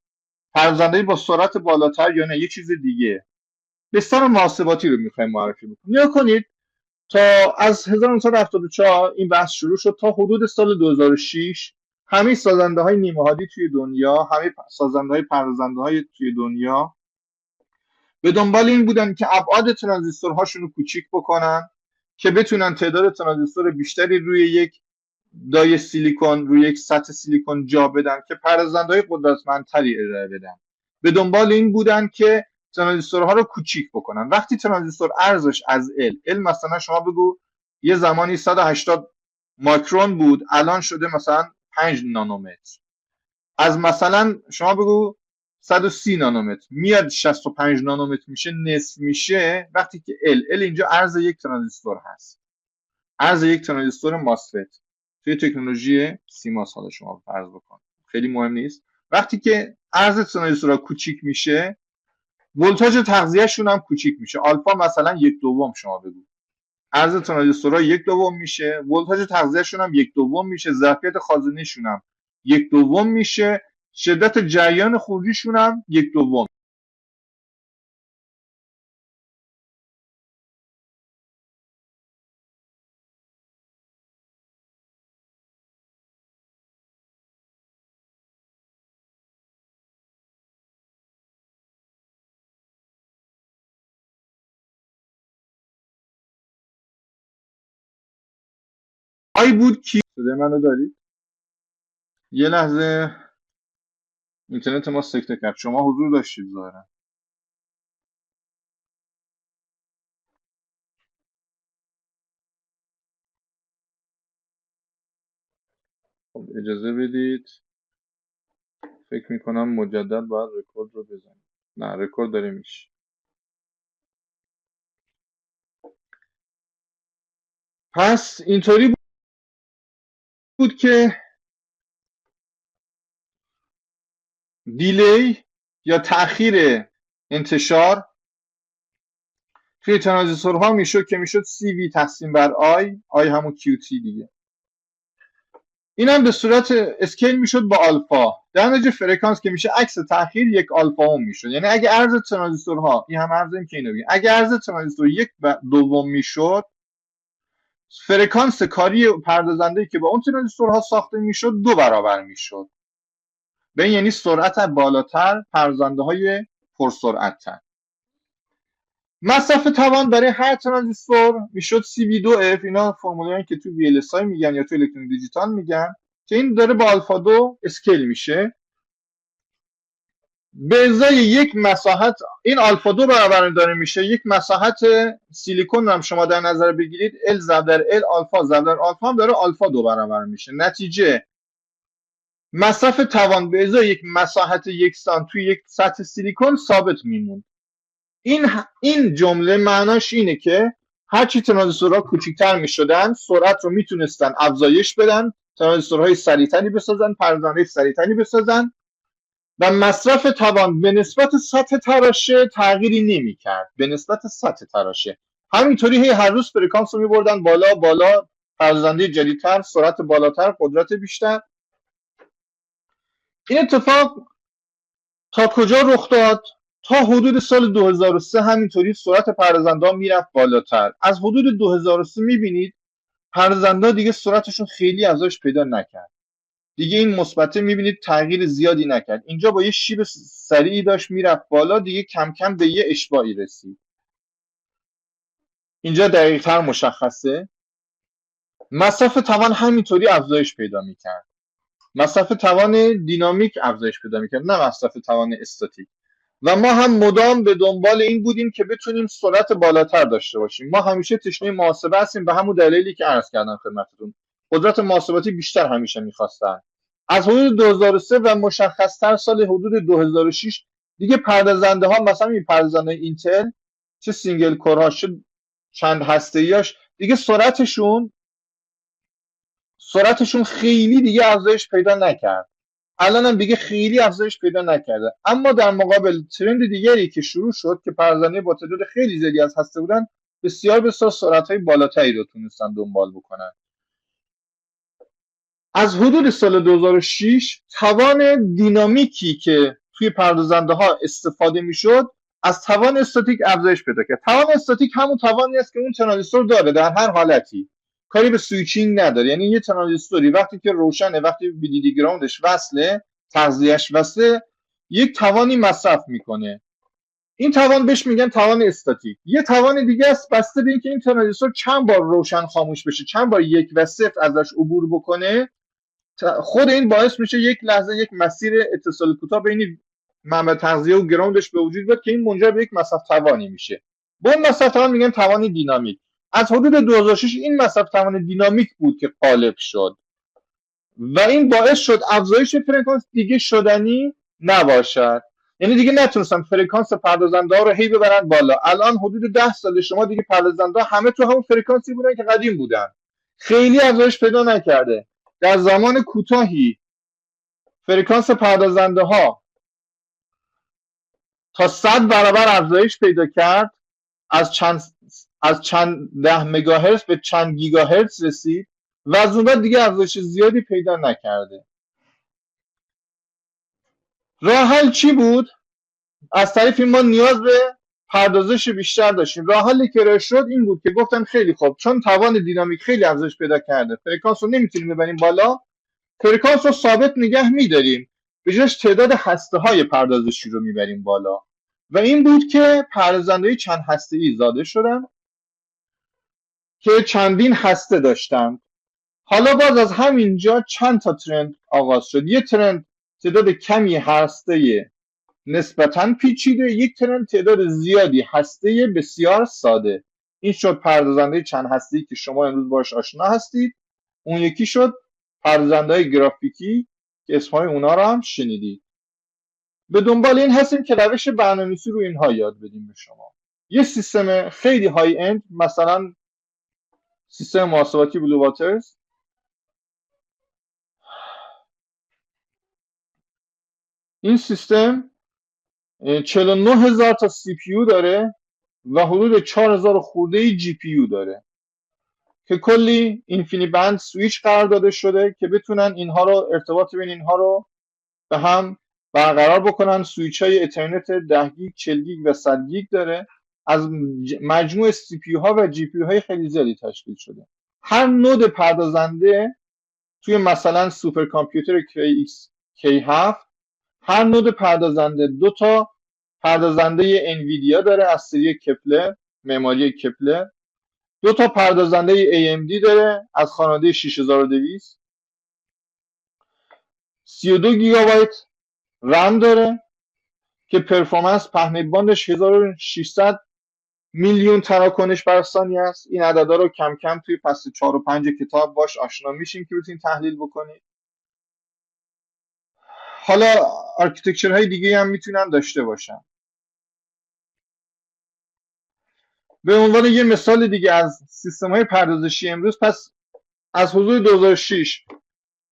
پردازندگی با سرعت بالاتر یا نه یه چیز دیگه. بستر محاسباتی رو میخوایم معرفی بکنیم. نگاه کنید، تا از 1974 این بحث شروع شد تا حدود سال 2006 همه سازنده های نیمه هادی توی دنیا، همه سازنده های پردازنده های توی دنیا به دنبال این بودن که ابعاد ترانزیستورهاشون رو کوچیک بکنن که بتونن تعداد ترانزیستور بیشتری روی یک دای سیلیکون، روی یک سطح سیلیکون جا بدن که پردازنده‌های قدرتمندتری ارائه بدن. به دنبال این بودن که ترانزیستورها رو کوچیک بکنن. وقتی ترانزیستور ارزش از ال مثلا شما بگو یه زمانی 180 مایکرون بود، الان شده مثلا 5 نانومتر. از مثلا شما بگو 130 نانومتر میاد 65 نانومتر میشه، نصف میشه. وقتی که ال اینجا ارز یک ترانزیستور هست، ارز یک ترانزیستور ماسفت توی تکنولوژی سیماس، حالا شما فرض بکن، خیلی مهم نیست. وقتی که ارز ترانزیستورها کوچیک میشه، ولتاژ تغذیهشون هم کوچیک میشه. آلفا مثلا 1/2 شما بگو، ارز ترانزیستورها 1/2 میشه، ولتاژ تغذیهشون هم 1/2 میشه، ظرفیت خازنیشون هم 1/2 میشه، شدت جریان خروجیشون هم 1/2. آی بود کی صدای منو دارید؟ یه لحظه اینترنت ما سکته کرد. شما حضور داشتید ظاهرا. خب اجازه بدید. فکر میکنم مجدد باید رکورد رو بزنیم. نه رکورد داره میشه. پس اینطوری بود که دیلی یا تأخیر انتشار توی ترانزیستورها میشد که میشد CV تقسیم بر آی همون QT دیگه. این هم به صورت اسکیل میشد با آلفا، در نتیجه فرکانس که میشه عکس تأخیر یک آلفا اوم میشد. یعنی اگه عرض ترانزیستورها، این هم عرض که اینو بگیم، اگه عرض ترانزیستور یک دوم میشد، فرکانس کاری پردازنده که با اون ترانزیستورها ساخته میشد 2 برابر میشد. به این یعنی سرعت بالاتر، پردازنده های پرسرعت‌تر. مصرف توان برای هر ترانزیستور میشد CV2F. اینا فرمولایی که تو VLSI میگن یا تو الکترونیک دیجیتال میگن که این داره با آلفا 2 اسکیل میشه. به ازای یک مساحت، این آلفا 2 برابر داره میشه یک مساحت سیلیکون رو هم شما در نظر بگیرید، L ضرب در L آلفا ضرب در آلفا هم داره آلفا 2 برابر میشه. نتیجه مصرف توان به ازای یک مساحت یکسان توی یک سطح سیلیکون ثابت میموند. این جمله معناش اینه که هرچی ترانزیستورها کوچیک‌تر میشدن، سرعت رو میتونستن افزایش بدن، ترانزیستورهای سریعتری بسازن، پردازنده سریعتری بسازن و مصرف توان به نسبت سطح تراشه تغییری نمی‌کرد. به نسبت سطح تراشه همینطوری هر روز فرکانس رو می‌بردن بالا بالا، پردازنده جدیدتر، سرعت بالاتر، قدرت بیشتر. این اتفاق تا کجا رخ داد؟ تا حدود سال 2003 همینطوری سرعت پردازنده ها میرفت بالاتر. از حدود 2003 میبینید پردازنده ها دیگه سرعتشون خیلی افزایش پیدا نکرد. دیگه این مثبته میبینید تغییر زیادی نکرد. اینجا با یه شیب سریعی داشت میرفت بالا، دیگه کم کم به یه اشباعی رسید. اینجا دقیق‌تر مشخصه. مصرف توان همینطوری افزایش پیدا میکرد. مصرف توان دینامیک افزایش پیدا میکرد، نه مصرف توان استاتیک. و ما هم مدام به دنبال این بودیم که بتونیم سرعت بالاتر داشته باشیم. ما همیشه تشنه محاسبه هستیم، به همون دلیلی که عرض کردم خدمتتون. قدرت محاسباتی بیشتر همیشه میخواستن. از حدود 2003 و مشخصتر سال حدود 2006 دیگه پردازنده ها، مثلا این پردازنده اینتل، چه سینگل کورهاش چه چند هسته‌ایاش، دیگه سرعتشون خیلی دیگه افزایش پیدا نکرد. الان هم دیگه خیلی افزایش پیدا نکرده. اما در مقابل ترند دیگری که شروع شد که پردازنده با تعداد خیلی زیادی از هسته بودن، بسیار سرعت‌های بالاتری رو تونستن دنبال بکنن. از حدود سال 2006 توان دینامیکی که توی پردازنده ها استفاده میشد از توان استاتیک افزایش پیدا کرد. توان استاتیک همون توانی است که اون ترانزیستور داره در هر حالتی، کاری به سویچینگ نداره. یعنی یه ترانزیستوری وقتی که روشنه، وقتی VDD گراوندش وصله، تغذیه‌اش وصله، یک توانی مصرف میکنه. این توان بهش میگن توان استاتیک. یه توان دیگه است بسته به اینکه این ترانزیستور چند بار روشن خاموش بشه، چند بار 1 و 0 ازش عبور بکنه. خود این باعث میشه یک لحظه یک مسیر اتصال کوتاه بین منبع تغذیه و گراوندش به وجود بیاد که این منجر به یک مصرف توانی میشه. با اون مصرف توان میگن توان دینامیک. از حدود 2006 این مصرف توان دینامیک بود که غالب شد و این باعث شد افزایش فرکانس دیگه شدنی نباشد. یعنی دیگه نتونستن فرکانس پردازنده ها رو هی ببرن بالا. الان حدود 10 سال شما دیگه پردازنده ها همه تو همون فرکانسی بودن که قدیم بودن، خیلی افزایش پیدا نکرده. در زمان کوتاهی فرکانس پردازنده ها تا 100 برابر افزایش پیدا کرد، از چند ده مگاهرتز به چند گیگاهرتز رسید و از اون بعد دیگه افزایش زیادی پیدا نکرده. راه حل چی بود؟ از طریق ما نیاز به پردازش بیشتر داشتیم. راه حلی که راه شد این بود که گفتن خیلی خوب، چون توان دینامیک خیلی افزایش پیدا کرده، فرکانس رو نمیتونیم ببریم بالا، فرکانس رو ثابت نگه میداریم، به جاش تعداد هسته های پردازشی رو میبریم بالا. و این بود که پردازنده چند هسته ای زاده شدن که چندین هسته داشتن. حالا باز از همینجا چند تا ترند آغاز شد. یه ترند تعداد کمی هسته نسبتاً پیچیده، یک ترند تعداد زیادی هسته بسیار ساده. این شد پردازنده چند هسته‌ای که شما امروز باش آشنا هستید. اون یکی شد پردازنده‌های گرافیکی که اسمهای اونا رو هم شنیدید. به دنبال این هستیم که روش برنامه‌نویسی رو اینها یاد بدیم به شما. یه سیستم خیلی های اند، مثلا سیستم محاسباتی بلو واترز، این سیستم 49000 تا سی پی یو داره و حدود 4000 خورده جی پی یو داره که کلی اینفینی بند سویچ قرار داده شده که بتونن اینها رو، ارتباط بین اینها رو به هم برقرار بکنن. سویچ های اترنت 10 گیگ، 40 گیگ و 100 گیگ داره، از مجموع سی پی یو ها و جی پی یو های خیلی زیادی تشکیل شده. هر نود پردازنده توی مثلا سوپر کامپیوتر K7، هر نود پردازنده دو تا پردازنده انویدیا داره از سری کپلر، معماری کپلر. دو تا پردازنده AMD داره از خانواده 6200. 32 گیگابایت رم داره که پرفورمنس پهنه باندش 1600 میلیون تراکنش بر ثانیه است. این عددا رو کم کم توی فصل 4 و 5 کتاب باش آشنا میشیم که بتونید تحلیل بکنید. حالا آرکیتکچرهای دیگه هم میتونن داشته باشن. به عنوان یه مثال دیگه از سیستم‌های پردازشی امروز، پس از حدود 2006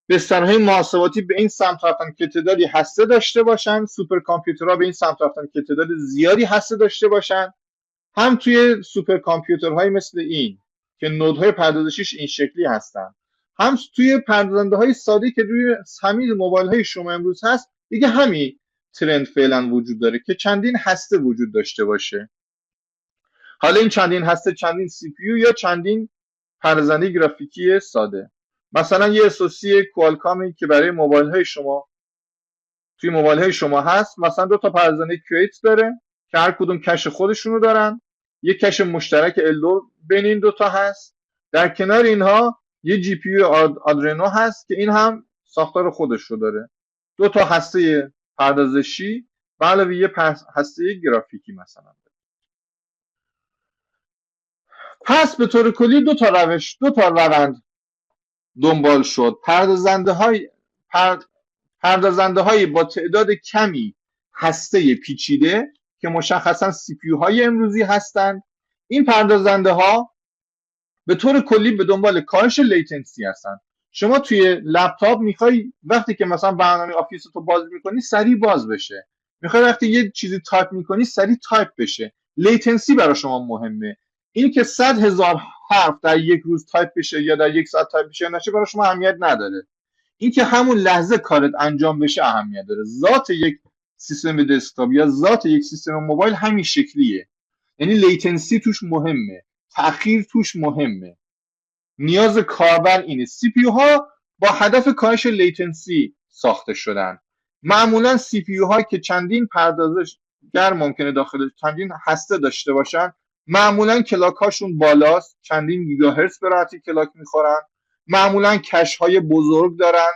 بسترهای محاسباتی به این سمت رفتن که تعدادی هسته داشته باشن، سوپر کامپیوترها به این سمت رفتن که تعداد زیادی هسته داشته باشن. هم توی سوپر کامپیوترهای مثل این که نودهای پردازشیش این شکلی هستن، هم توی پردازنده های ساده که روی همین موبایل های شما امروز هست، دیگه همین ترند فعلا وجود داره که چندین هسته وجود داشته باشه. حالا این چندین هسته چندین سی پی یو یا چندین پردازنده گرافیکی ساده. مثلا یه اسوسی کوالکامی که برای موبایل های شما توی موبایل های شما هست، مثلا دو تا پردازنده کریت داره که هر کدوم کش خودشونو دارن. یک کش مشترک L2 بین این دوتا هست. در کنار اینها یه جی پی یو آدرنو هست که این هم ساختار خودش رو داره. دو تا هسته پردازشی و علاوه یه هسته گرافیکی مثلا. پس به طور کلی دو تا روند دنبال شد. پردازنده های با تعداد کمی هسته پیچیده که مشخصا سی پی یو های امروزی هستند. این پردازنده ها به طور کلی به دنبال کاهش لیتنسی هستند. شما توی لپتاپ میخوای وقتی که مثلا برنامه آفیس رو باز میکنی سریع باز بشه، میخوای وقتی یه چیزی تایپ میکنی سریع تایپ بشه. لیتنسی برای شما مهمه. این که 100,000 حرف در یک روز تایپ بشه یا در یک ساعت تایپ بشه نشه برای شما اهمیت نداره. این که همون لحظه کارت انجام بشه اهمیت داره. ذات یک سیستم دسکتاپ یا ذات یک سیستم موبایل همین شکلیه. یعنی لیتنسی توش مهمه، تأخیر توش مهمه. نیاز کاربر اینه. سی پی یو ها با هدف کاهش لیتنسی ساخته شدن. معمولا سی پی یو ها که چندین پردازشگر ممکنه داخل چندین هسته داشته باشن، معمولا کلاک هاشون بالاست، چندین گیگاهرتز به راحتی کلاک میخورن. معمولا کش های بزرگ دارن.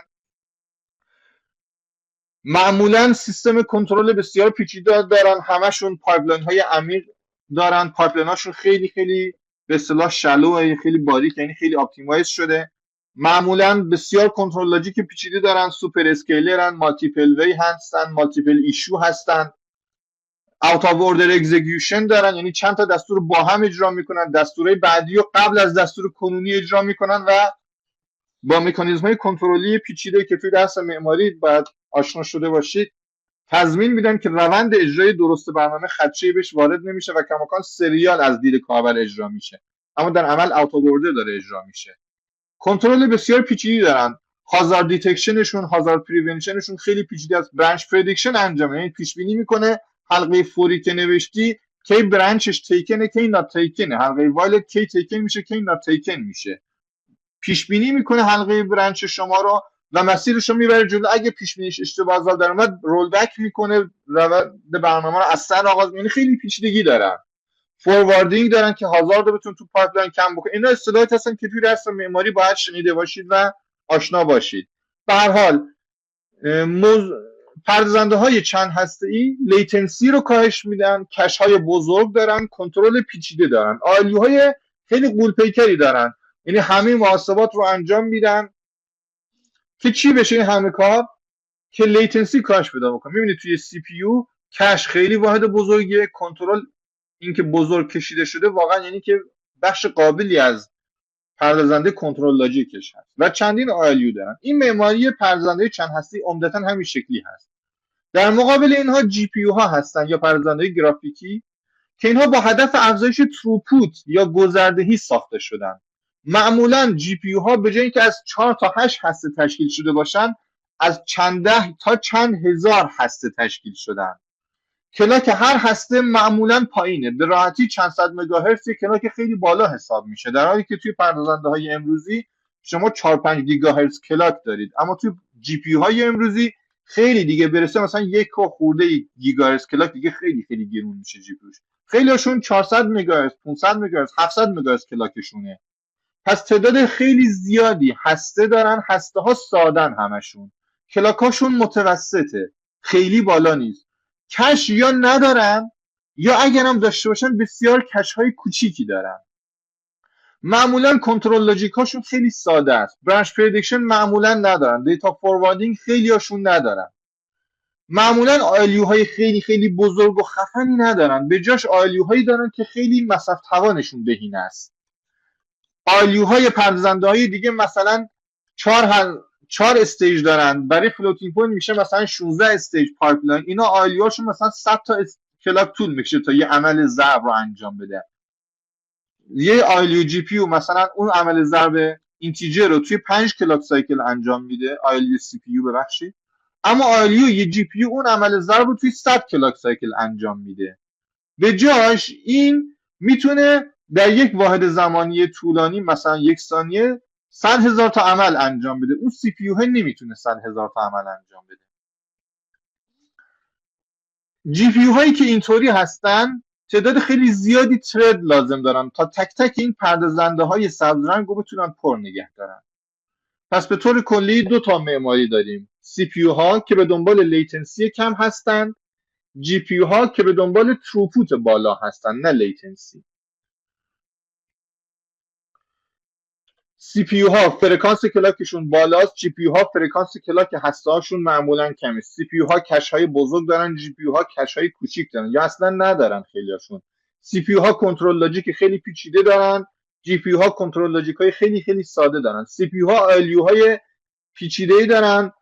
معمولا سیستم کنترل بسیار پیچیده دارن. همشون پایپلاین های عمیق دارن. پایپلاین هاشون خیلی خیلی به اصطلاح شلو، خیلی باریک، یعنی خیلی اپتیمایز شده. معمولا بسیار کنترل لاجیک پیچیده دارن. سوپر اسکیلرن، مالتیپل وی هستن، مالتیپل ایشو هستن. اوت آف اوردر اکزیکیوشن دارن، یعنی چند تا دستور با هم اجرا میکنن. دستورهای بعدی رو قبل از دستور کنونی اجرا میکنن و با مکانیزم های کنترلی پیچیده که توی درس معماری باید آشنا شده باشید تضمین میدن که روند اجرای درست برنامه خدشه‌ای بهش وارد نمیشه و کماکان سریال از دید کاربر اجرا میشه، اما در عمل اوت آف اوردر داره اجرا میشه. کنترل بسیار پیچیدی دارن. هازارد دیتکشنشون، هازارد پریونشنشون خیلی پیچیده است. برانچ پردیکشن انجام، یعنی پیش بینی میکنه حلقه فوری که نوشتی کی برانچش تیکنه کی نات تیکنه، حلقه وایلت کی تیکن میشه کی نات تیکن میشه. پیش بینی میکنه حلقه برانچ شما رو و مسیرش رو میبره جلو. اگه پیش بینیش اشتباه زال در اومد رول بک میکنه، روند برنامه رو از سر آغاز. یعنی خیلی پیچیدگی دارن. فورواردینگ دارن که هازارد رو بتون تو پایپلاین کم بکنه. اینا اصطلاحاتی هستن که توی درس معماری باید شنیده باشید و آشنا باشید. به هر حال پردازنده های چند هسته ای لیتنسی رو کاهش میدن، کش های بزرگ دارن، کنترل پیچیده دارن، آیلیو های خیلی قولپیکری دارن، یعنی همه محاسبات رو انجام میدن که چی بشه این همه کار که لیتنسی کاهش پیدا بکنه. میبینید توی سی پی یو کش خیلی واحد بزرگیه، کنترل اینکه بزرگ کشیده شده واقعا یعنی که بخش قابلی از پردازنده کنترل لاجیکش هست و چندین آیلیو دارن. این معماری پردازنده چند هسته عمدتا همین شکلی هست. در مقابل اینها جی پی یو ها هستن یا پردازنده گرافیکی که اینها با هدف افزایش تروپوت یا گذردهی ساخته شدن. معمولا جی پی یو ها به جای اینکه از 4 تا 8 هسته تشکیل شده باشن، از چند ده تا چند هزار هسته تشکیل شدن. کلاک هر هسته معمولا پایینه، به راحتی چند صد مگاهرتز کلاک خیلی بالا حساب میشه، در حالی که توی پردازنده های امروزی شما 4 5 گیگاهرتز کلاک دارید، اما توی جی پی یو های امروزی خیلی دیگه برسه مثلا 1 خورده گیگاهرتز کلاک دیگه خیلی خیلی گرون میشه جی پی یوش. خیلی هاشون 400 مگاهرتز، 500 مگاهرتز، 700 مگاهرتز کلاکشونه. پس تعداد خیلی زیادی هسته دارن، هسته ها سادن، همشون کلاکاشون متوسطه، خیلی بالا نیست. کش یا ندارن یا اگر هم داشته باشن بسیار کش های کوچیکی دارن. معمولا کنترل لاجیک هاشون خیلی ساده است. برانچ پردیکشن معمولا ندارن، دیتا فورواردینگ خیلی هاشون ندارن. معمولا آیلیو های خیلی خیلی بزرگ و خفنی ندارن، به جاش آیلیو هایی دارن که خیلی مصرف توانشون بهینه است. آیلیو های پردازنده های دیگه مثلا 4 استیج دارن، برای فلوتینگ پوینت میشه مثلا 16 استیج پایپلاین. اینا آیلیوهاشون مثلا 100 تا کلاک طول میکشه تا یه عمل ضرب رو انجام بده. یه آیلیو جی پی یو مثلا اون عمل ضرب اینتیجر رو توی 5 کلاک سایکل انجام میده، آیلیو سی پی یو ببخشید، اما آیلیو یه جی پی یو اون عمل ضرب رو توی 100 کلاک سایکل انجام میده. به جاش این میتونه در یک واحد زمانی طولانی مثلا 1 ثانیه 100,000 تا عمل انجام بده. اون سی پی یو نمیتونه 100,000 تا عمل انجام بده. جی پی یو هایی که اینطوری هستن تعداد خیلی زیادی ترد لازم دارن تا تک تک این پردازنده های سبز رنگ رو بتونن پر نگه دارن. پس به طور کلی 2 تا معماری داریم: سی پی یو ها که به دنبال لیتنسی کم هستن، جی پی یو ها که به دنبال تروپوت بالا هستن نه لیتنسی. سی پی یو ها فرکانس کلاکشون بالاست، جی پی یو ها فرکانس کلاک هسته هاشون معمولا کمه. سی پی یو ها کش های بزرگ دارن، جی پی یو ها کش های کوچیک دارن یا اصلا ندارن خیلیاشون. سی پی یو ها کنترل لاجیک خیلی پیچیده دارن، جی پی یو ها کنترل لاجیک های خیلی خیلی ساده دارن. سی پی یو ها آیلیو های پیچیده ای دارن،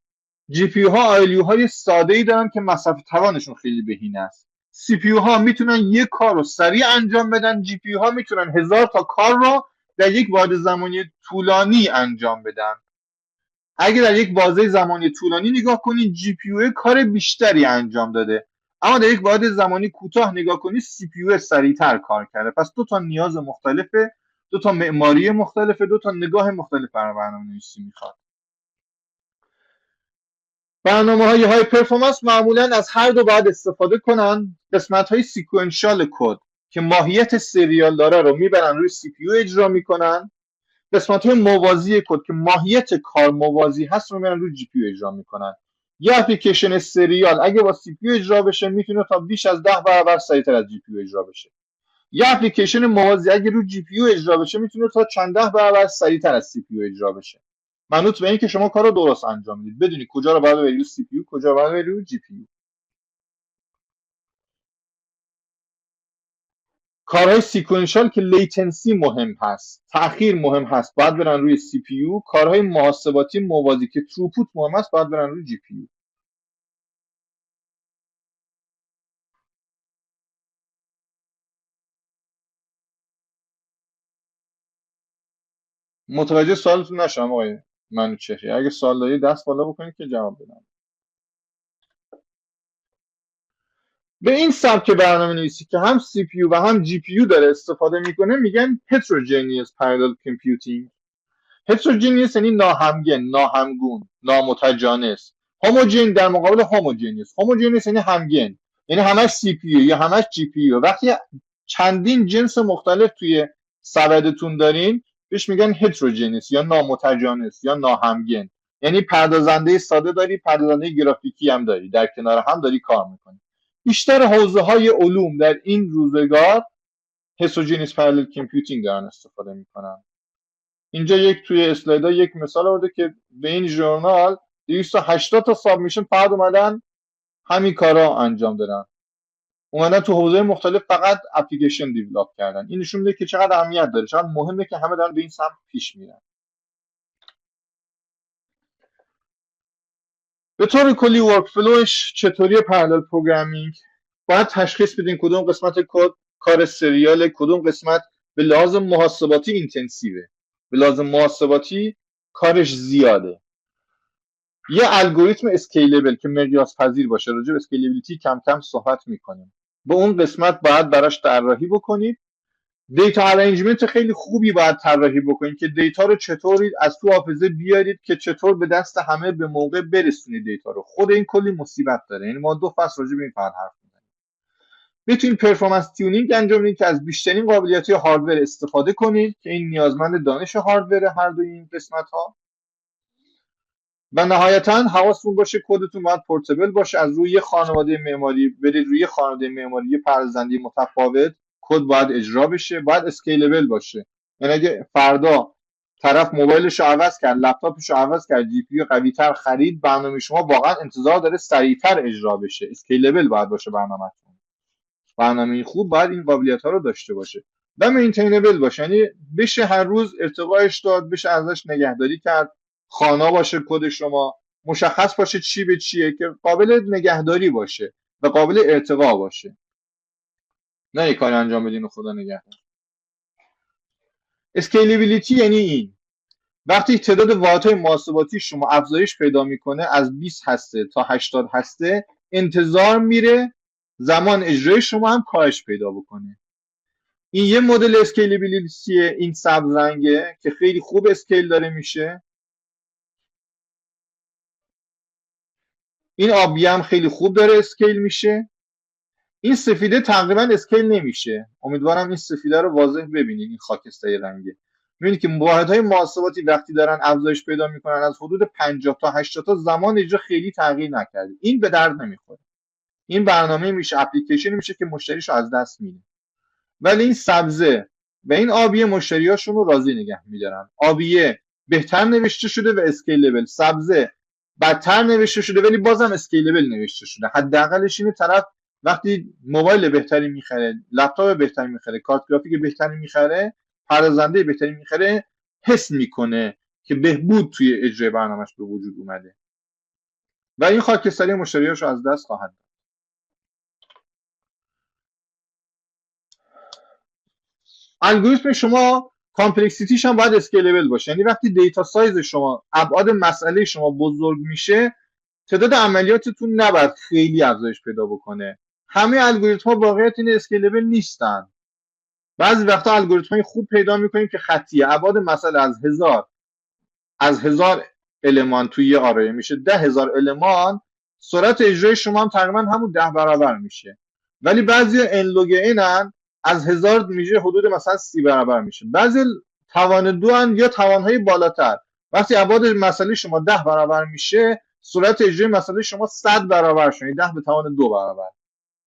جی پی یو ها آیلیو های ساده ای دارن که مصرف توانشون خیلی بهینه است. سی پی یو ها میتونن یک کار رو سریع انجام بدن، جی پی یو ها میتونن 1000 تا کار رو در یک واحد زمانی طولانی انجام بدن. اگه در یک بازه زمانی طولانی نگاه کنید جی پی یو کار بیشتری انجام داده، اما در یک واحد زمانی کوتاه نگاه کنید سی پی یو سریعتر کار کرده. پس 2 تا نیاز مختلفه، 2 تا معماری مختلفه، 2 تا نگاه مختلف بر برنامه‌نویسی میخواد. برنامه‌های های پرفورمنس معمولا از هر دو باید استفاده کنن. قسمت‌های سیکوئنشال کد که ماهیت سریال داره رو میبرن روی سی پی یو اجرا میکنن. قسمت‌های موازی کد که ماهیت کار موازی هست رو میبرن روی جی پی یو اجرا میکنن. یه اپلیکیشن سریال اگه با سی پی یو اجرا بشه میتونه تا بیش از 10 برابر سریعتر از جی پی یو اجرا بشه. یه اپلیکیشن موازی اگه روی جی پی یو اجرا بشه میتونه تا چند ده برابر سریعتر از سی پی یو اجرا بشه. منوط به این که شما کار رو درست انجام میدید، بدونی کجا رو باید ببری رو سی پی یو، کجا رو باید ببری رو جی پی یو. کارهای سیکوئنشال که لیتنسی مهم هست، تأخیر مهم هست، باید برن روی سی پی یو. کارهای محاسباتی موازی که تروپوت مهم هست باید برن روی جی پی یو. متوجه سوالتون نشم آقای منوچهری؟ اگه سوال دارید دست بالا بکنید که جواب بدم. به این سبک برنامه نویسی که هم سی پی یو و هم جی پی یو داره استفاده میکنه میگن heterogeneous parallel computing. heterogeneous یعنی ناهمگن، ناهمگون، نامتجانس. هوموجین در مقابل homogeneous. homogeneous یعنی همگن، یعنی همش سی پی یو یا همش جی پی یو. وقتی چندین جنس مختلف توی سبدتون دارین بهش میگن هتروجنس یا نامتجانس یا ناهمگن. یعنی پردازنده ساده داری، پردازنده گرافیکی هم داری، در کنار هم داری کار میکنی. بیشتر حوزه های علوم در این روزگار هتروجنس پارالل کامپیوتینگ دارن استفاده میکنن. اینجا یک توی اسلایدها یک مثال آورده که به این ژورنال 280 تا سابمیشن فقط اومدن همین کارا انجام دادن، اومدن تو حوزه مختلف فقط اپلیکیشن دیولپ کردن. این نشون میده که چقدر اهمیت داره، چقدر مهمه که همه دارن به این سمت پیش میرن. به طور کلی ورکفلوش چطوری پرالل پروگرامینگ؟ باید تشخیص بدین کدوم قسمت کد کار سریال، کدوم قسمت به لحاظ محاسباتی اینتنسیوه، به لحاظ محاسباتی کارش زیاده. یه الگوریتم اسکیلبل که مقیاس پذیر باشه، راجع به اسکیلبیلیتی کم کم صحبت میکنیم، به اون قسمت باید براش طراحی بکنید. دیتا ارنجمنت خیلی خوبی باید طراحی بکنید که دیتا رو چطوری از تو حافظه بیارید که چطور به دست همه به موقع برسونید دیتا رو. خود این کلی مصیبت داره. یعنی ما 2 فصل راجع به این فقط حرف میزنیم. بتونید پرفورمنس تیونینگ انجام بدید که از بیشترین قابلیت‌های هاردور استفاده کنید که این نیازمند دانش هاردور هر دوی این قسمت‌ها. و نهایتا حواستون باشه کدتون باید پورتبل باشه، از روی خانواده معماری برید روی خانواده معماری پردازنده متفاوت، کد باید اجرا بشه، باید اسکیلبل باشه. یعنی اگه فردا طرف موبایلش رو عوض کرد، لپتاپش رو عوض کرد، جی پی یو قوی‌تر خرید، برنامه شما واقعا انتظار داره سریعتر اجرا بشه. اسکیلبل باید باشه برنامه‌تون. برنامه خوب باید این قابلیت‌ها رو داشته باشه و مینتینبل باشه، یعنی بشه هر روز ارتقاش داد، بشه ازش نگهداری کرد، خانه باشه کد شما مشخص باشه چی به چیه که قابل نگهداری باشه و قابل ارتقا باشه، نه یک کاری انجام بدین و خدا نگهدار. اسکیلبیلیتی یعنی این وقتی تعداد واحدهای محاسباتی شما افزایش پیدا میکنه، از 20 هسته تا 80 هسته، انتظار میره زمان اجرای شما هم کاهش پیدا بکنه. این یه مدل اسکیلبیلیتیه، این سبز رنگه که خیلی خوب اسکیل داره میشه. این آبی هم خیلی خوب داره اسکیل میشه. این سفیده تقریبا اسکیل نمیشه. امیدوارم این سفیده رو واضح ببینید. این خاکستری رنگه. میبینید که واحدهای محاسباتی وقتی دارن افزایش پیدا میکنن از حدود 50 تا 80 تا، زمان اجرا خیلی تغییر نکرده. این به درد نمیخوره. این برنامه میشه، اپلیکیشن میشه که مشتریشو از دست میده. ولی این سبزه و این آبیه مشتریاشون رو راضی نگه میدارن. آبیه بهتر نوشته شده و اسکیلبل، سبزه بدتر نوشته شده ولی بازم اسکیلبل نوشته شده. حداقلش اینه طرف وقتی موبایل بهتری میخره، لپتاپ بهتری میخره، کارت گرافیک بهتری میخره، پردازنده بهتری میخره، حس میکنه که بهبود توی اجرای برنامه‌اش به وجود اومده و این خاکستری مشتریاشو از دست خواهد داد. الگوریتم شما کامپلکسیتیش هم باید اسکیلبل باشه. یعنی وقتی دیتا سایز شما، ابعاد مسئله شما بزرگ میشه، تعداد عملیاتتون نباید خیلی افزایش پیدا بکنه. همه الگوریتم ها واقعیت این اسکیلبل نیستن. بعضی وقتا الگوریتم های خوب پیدا میکنیم که خطیه، ابعاد مسئله از هزار المان توی یه آرای میشه 10,000 المان، سرعت اجرای شما هم تقریبا همون 10 برابر میشه. ولی بعضی ان لوگ اینن، از 1000 میشه حدود مثلا 30 برابر میشه. بعضی توان 2 ان یا توانهای بالاتر. وقتی ابعاد مسئله شما 10 برابر میشه، سرعت اجرای مسئله شما 100 برابر شد، یعنی 10 به توان 2 برابر.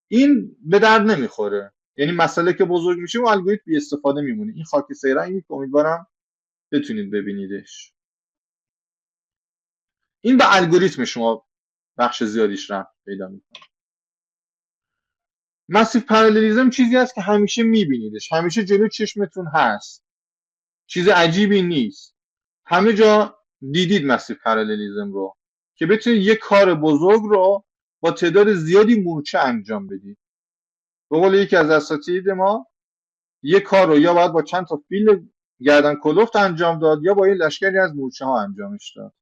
این به درد نمیخوره. یعنی مسئله که بزرگ میشه و الگوریتم بی استفاده میمونه. این خاکستری رنگی که امیدوارم بتونید ببینیدش. این به الگوریتم شما بخش زیادیش رفت پیدا میکنه. مسیو پرالیلیزم چیزی هست که همیشه میبینیدش، همیشه جلو چشمتون هست، چیز عجیبی نیست. همه جا دیدید مسیو پرالیلیزم رو که بتونید یک کار بزرگ رو با تعداد زیادی مورچه انجام بدید. به قول یکی از اساتید ما، یک کار رو یا باید با چند تا فیل گردن کلفت انجام داد یا با یه لشکری از مورچه ها انجامش داد.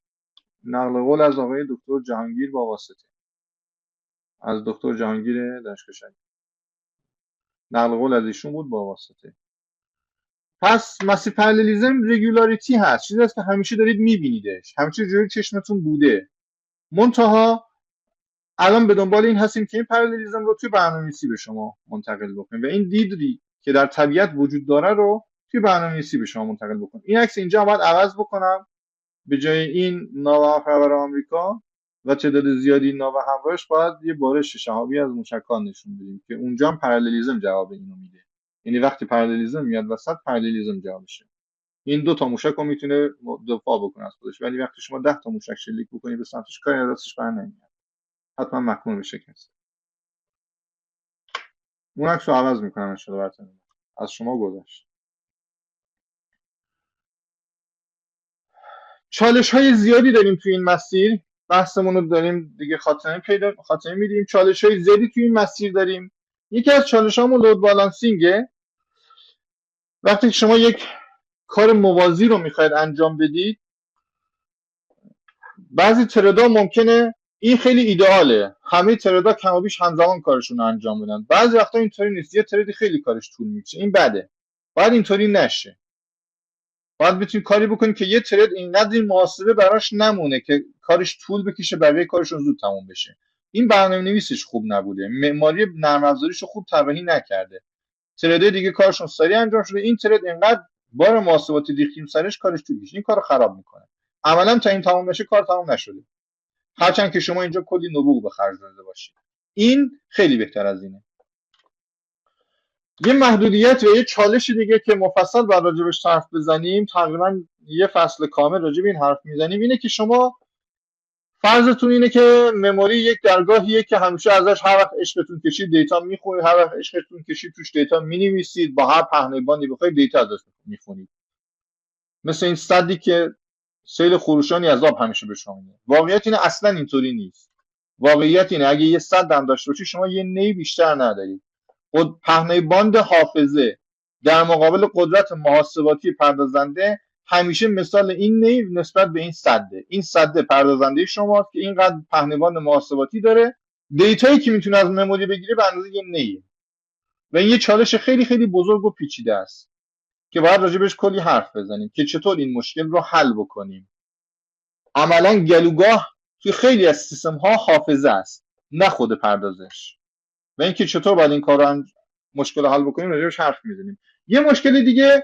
نقل قول از آقای دکتر جهانگیر با واسطه، از دکتر جهانگیر دانشگاه شریف، نقل قول از ایشون بود با واسطه. پس مسیو پرالیلیزم رگولاریتی هست، چیزی هست که همیشه دارید میبینیدش، همیشه جلوی چشمتون بوده. منتها الان به دنبال این هستیم که این پرالیلیزم رو توی برنامه‌نویسی به شما منتقل بکنیم و این که در طبیعت وجود داره رو توی برنامه‌نویسی به شما منتقل بکنم. این عکس اینجا باید عوض بکنم، به جای این ناو خبر آمریکا و تعداد زیادی ناو همراهش باید یه بارش شهابی از موشکان نشون بدیم که اونجا هم پرالیلیزم جواب اینو میده. یعنی وقتی پرالیلیزم میاد وسط، پرالیلیزم جوابشه. این دو تا موشک رو میتونه دفاع بکنه از خودش، ولی وقتی شما 10 تا موشک شلیک بکنی به سمتش، کاری راستش بر نمیاد، حتما محکوم به شکست. اون عکس رو عوض میکنم ان شاء الله براتون. از شما گذشت. چالش های زیادی داریم توی این مسیر، بحثمون رو داریم دیگه خاتمه میدیم. چالش های زیادی توی این مسیر داریم. یکی از چالش هامون لود بالانسینگه. وقتی شما یک کار موازی رو میخواید انجام بدید، بعضی تردا ممکنه این خیلی ایدئاله، همه تردا کم و بیش همزمان کارشون رو انجام بدن. بعضی وقتا اینطوری نیست، یه تردی خیلی کارش طول میکشه، این بده. باید اینطوری نشه. باید بتونید کاری بکنید که یه ترد اینقدر این محاسبه براش نمونه که کارش طول بکشه، بقیه کارشون زود تموم بشه. این برنامه‌نویسش خوب نبوده، معماری نرم افزاریشو خوب طراحی نکرده. ترده دیگه کارشون سریع انجام شده، این ترد اینقدر بار محاسباتی ریختیم سرش، کارش طول میشه، این کارو خراب میکنه. عملا تا این تموم نشه کار تموم نشده، هرچند که شما اینجا کلی نبوغ به خرج داده باشید. این خیلی بهتر از اینه. یه محدودیت و یه چالش دیگه که مفصل باید راجبش حرف بزنیم، تقریبا یه فصل کامل راجب این حرف میزنیم، اینه که شما فرضتون اینه که مموری یک درگاهیه که همیشه ازش هر وقت عشقتون کشید دیتا میخونید، هر وقت عشقتون کشید توش دیتا مینویسید، با هر پهنه‌بانی بخواید دیتا ازش میخونید. مثل این صدی که سیل خروشانی از آب همیشه به شما میاد. واقعیت اینه اصلا اینطوری نیست. واقعیت اینه اگه یه صد هم داشته باشی، شما یه نی بیشتر ندارید. پهنه‌باند حافظه در مقابل قدرت محاسباتی پردازنده همیشه مثال این نی نسبت به این صده. این صده پردازنده شماست که اینقدر پهنه‌باند محاسباتی داره، دیتایی که میتونه از مموری بگیره به اندازه یه نیه. و این یه چالش خیلی خیلی بزرگ و پیچیده است که باید راجبش کلی حرف بزنیم که چطور این مشکل رو حل بکنیم. عملا گلوگاه توی خیلی از سیستم ها حافظه است، نه خود پردازش. و اینکه چطور باید این کار رو مشکل حل بکنیم راجبش حرف میزنیم. یه مشکل دیگه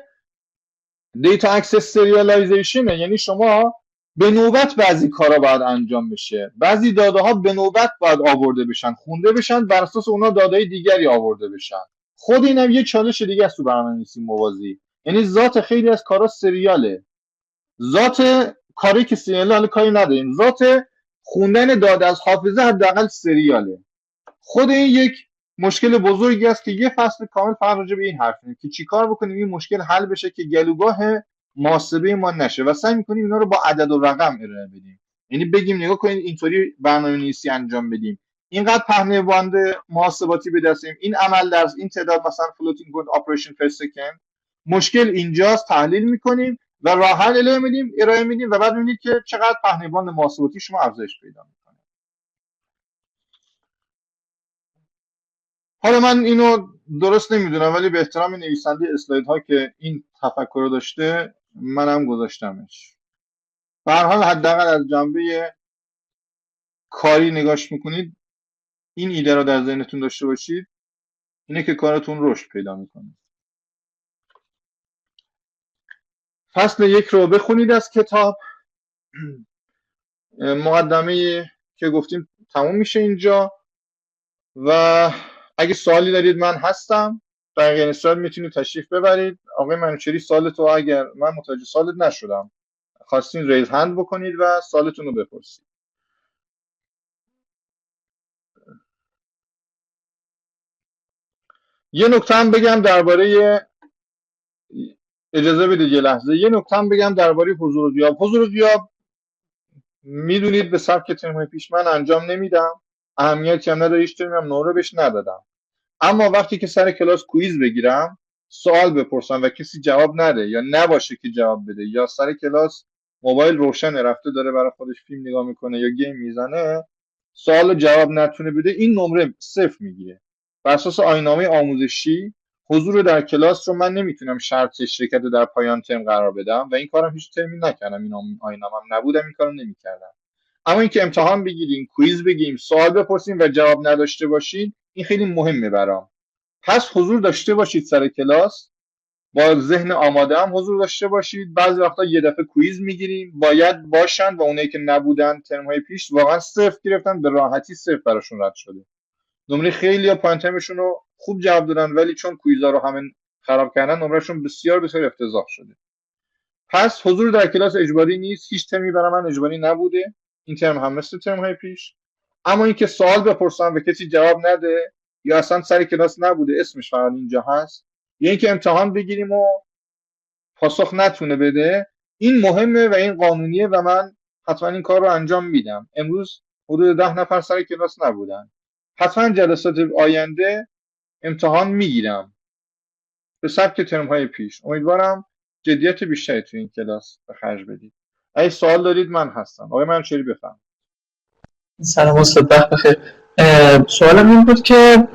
دیتا اکسس سریالایزیشنه، یعنی شما به نوبت بعضی کارا باید انجام بشه، بعضی داده ها به نوبت باید آورده بشن، خونده بشن، بر اساس اونا داده دیگری آورده بشن. خود اینم یه چالش دیگه است تو برنامه‌نویسی موازی. یعنی ذات خیلی از کارا سریاله، ذات کاری که سریاله حالا کاری نداریم، ذات خوندن داده از حافظه حداقل سریاله. خود این یک مشکل بزرگی است که یه فصل کامل فقط راجع به این حرف میزنیم که چیکار بکنیم این مشکل حل بشه که گلوگاه محاسبه ما نشه، و سعی میکنیم اینا رو با عدد و رقم ارائه بدیم. یعنی بگیم نگاه کنید اینطوری برنامه‌نویسی انجام بدیم، اینقدر پهنه باند محاسباتی به دست این عمل درس، این تعداد مثلا فلوتینگ پوینت اپریشن پر سکند، مشکل اینجاست، تحلیل میکنیم و راه حل ارائه میدیم و بعد میبینید که چقدر پهنه باند محاسباتی شما افزایش پیدا میکنه. حالا من اینو درست نمیدونم، ولی به احترام نویسنده اسلاید ها که این تفکر رو داشته منم گذاشتمش. به هر حال حداقل از جنبه کاری نگاش میکنید، این ایده رو در ذهنتون داشته باشید، اینه که کارتون رشد پیدا میکنه. فصل 1 رو بخونید از کتاب. مقدمه که گفتیم تموم میشه اینجا و اگه سوالی دارید من هستم، در غیر صورت میتونید تشریف ببرید. آقای منوچهری سوالتو اگر من متوجه سوالت نشدم خواستین ریز هند بکنید و سوالتون رو بپرسید. یه نکته هم بگم درباره، اجازه بدید یه لحظه، یه نکته هم بگم درباره حضور و غیاب. حضور و غیاب میدونید به سبک ترم پیش من انجام نمیدم، اهمیتی هم نداره، هیچ ترمی هم نمره بهش ندادم. اما وقتی که سر کلاس کویز بگیرم، سوال بپرسم و کسی جواب نده یا نباشه که جواب بده، یا سر کلاس موبایل روشن رفته داره برای خودش فیلم نگاه میکنه یا گیم میزنه، سوال جواب نتونه بده، این نمره 0 میگیره. بر اساس آیین‌نامه آموزشی حضور در کلاس رو من نمیتونم شرط شرکت در پایان ترم قرار بدم و این کارم هیچ ترمی نکردم، این آیین‌نامه‌ام نبودم این کارو نمیکردم. اما اینکه امتحان بگیریم، کویز بگیم، سوال بپرسیم و جواب نداشته باشین، این خیلی مهمه برام. پس حضور داشته باشید سر کلاس، با ذهن آماده هم حضور داشته باشید. بعضی وقتا یه دفعه کویز میگیریم، باید باشن و اونایی که نبودن ترم‌های پیش واقعا صفر گرفتن، به راحتی صفر براشون رد شده. نمره خیلی ها پایین ترمشون رو خوب جواب دادن، ولی چون کویزا رو همه خراب کردن نمرهشون بسیار بسیار افتضاح شده. پس حضور در کلاس اجباری نیست، هیچ ترمی برای من اجباری نبوده، این ترم هم مثل ترم‌های پیش. اما اینکه سوال بپرسم و کسی جواب نده یا اصلا سر کلاس نبوده اسمش فقط اینجا هست، یا اینکه امتحان بگیریم و پاسخ نتونه بده، این مهمه و این قانونیه و من حتما این کار رو انجام میدم. امروز حدود 10 نفر سر کلاس نبودن، حتما جلسات آینده امتحان میگیرم به سبک ترم‌های پیش. امیدوارم جدیت بیشتری تو این کلاس به خرج بدید. اگه سوال دارید من هستم. آقای منشری بفهم. سلام استاد، وقت بخیر. سوالم این بود که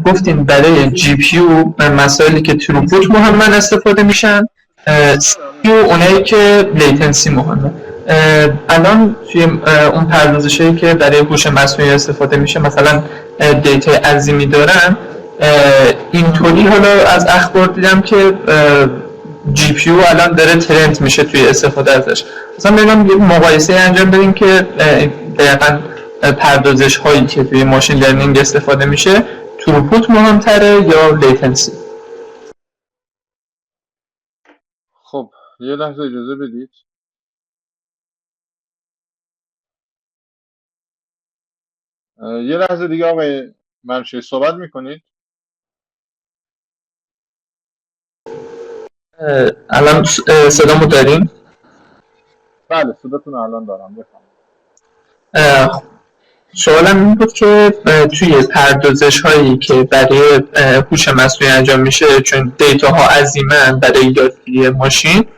گفتین برای جی پی یو مسائلی که تروپوت مهمن استفاده میشن، سی پی یو اونایی که لیتنسی مهمه. الان توی اون پردازشایی که برای هوش مصنوعی استفاده میشه، مثلا دیتا عظیمی دارن، اینطوری حالا از اخبار دیدم که جی پی یو الان داره ترند میشه توی استفاده ازش. مثلا ببینم یه مقایسه انجام بدیم که دقیقاً پردازش هایی که توی ماشین لرنینگ استفاده میشه تروپوت مهمتره یا لیتنسی؟ خب یه لحظه اجازه بدید. یه لحظه دیگه آقای منشری صحبت میکنید. الان صدامو داریم؟ بله صداتون رو الان دارم، بفهم. سوالم این بود که توی پردازش هایی که برای هوش مصنوعی انجام میشه، چون دیتا ها عظیمن برای یادگیری ماشین،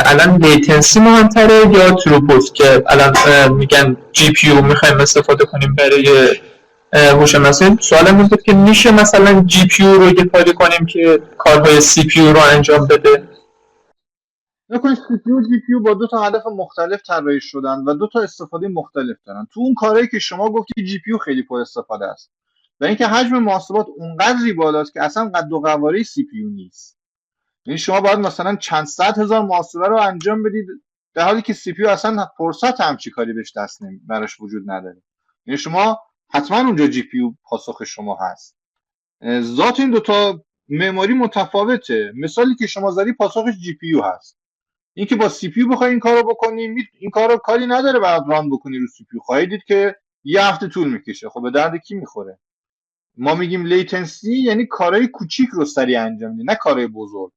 الان لیتنسی مهمتره یا تروپوت که الان میگن جی پی یو میخوایم استفاده کنیم برای هوش مصنوعی؟ سوالم این بود که میشه مثلا جی پی یو رو یه کاری کنیم که کارهای سی پی یو رو انجام بده؟ نکنید سی پی و جی پی با دو تا هدف مختلف طراحی شدن و دو تا استفاده مختلف دارن. تو اون کارهایی که شما گفتی جی پی خیلی پر استفاده است و اینکه حجم محاسبات اونقدری بالاست که اصلا قد و قواره سی پی نیست. یعنی شما باید مثلا چند صد هزار محاسبه رو انجام بدید در حالی که سی پی اصلا فرصت همچی کاری بهش دست براش وجود نداره. یعنی شما حتما اونجا جی پی پاسخ شما هست. ذات این دوتا معماری متفاوته. مثالی که شما زدی پاسخش جی پی هست. اینکه با سی پی بخوای این کارو بکنی، این کارو کاری نداره بعد ران بکنی رو سی پی. خواهید دید که یه هفته طول میکشه. خب به درد کی میخوره؟ ما میگیم لیتنسی یعنی کارهای کوچیک رو سریع انجام میدی، نه کارهای بزرگ.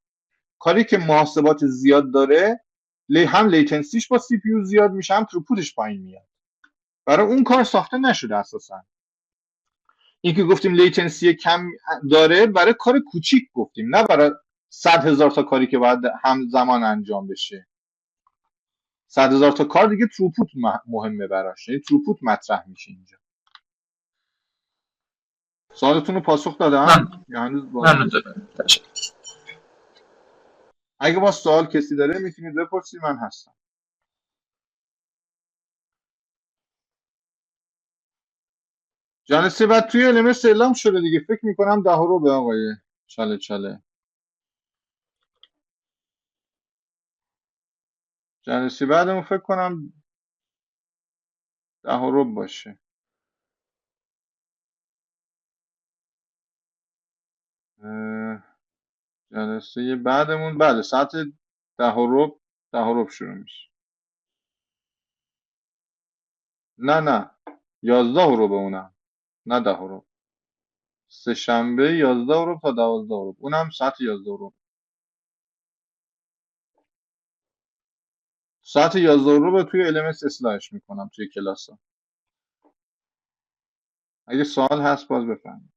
کاری که محاسبات زیاد داره هم لیتنسیش با سی پی زیاد میشه، هم تروپوتش پایین میاد. برای اون کار ساخته نشده اساسا. این که گفتیم لیتنسی کم داره برای کار کوچیک گفتیم، نه برای 100,000 تا کاری که باید همزمان انجام بشه. 100,000 تا کار دیگه تروپوت مهمه براش، یعنی تروپوت مطرح میشه اینجا. سوالتون رو پاسخ دادم یا هنوز من باقی؟ اگه با سوال کسی داره میتونید بپرسید، من هستم. جلسه بعد توی LMS اعلام شده دیگه، فکر میکنم 10 رو به آقای چاله جلسه بعدمون فکر کنم 10 رو باشه. جلسه بعدمون بله ساعت 10 رو شروع میشه. نه 11 رو به اونم، نه 10 رو. سه شنبه 11 رو تا 12 رو، اونم ساعت 11 رو. ساعت 11 رو به توی LMS اصلاحش میکنم توی کلاس ها. اگه سوال هست باز بفرمایید.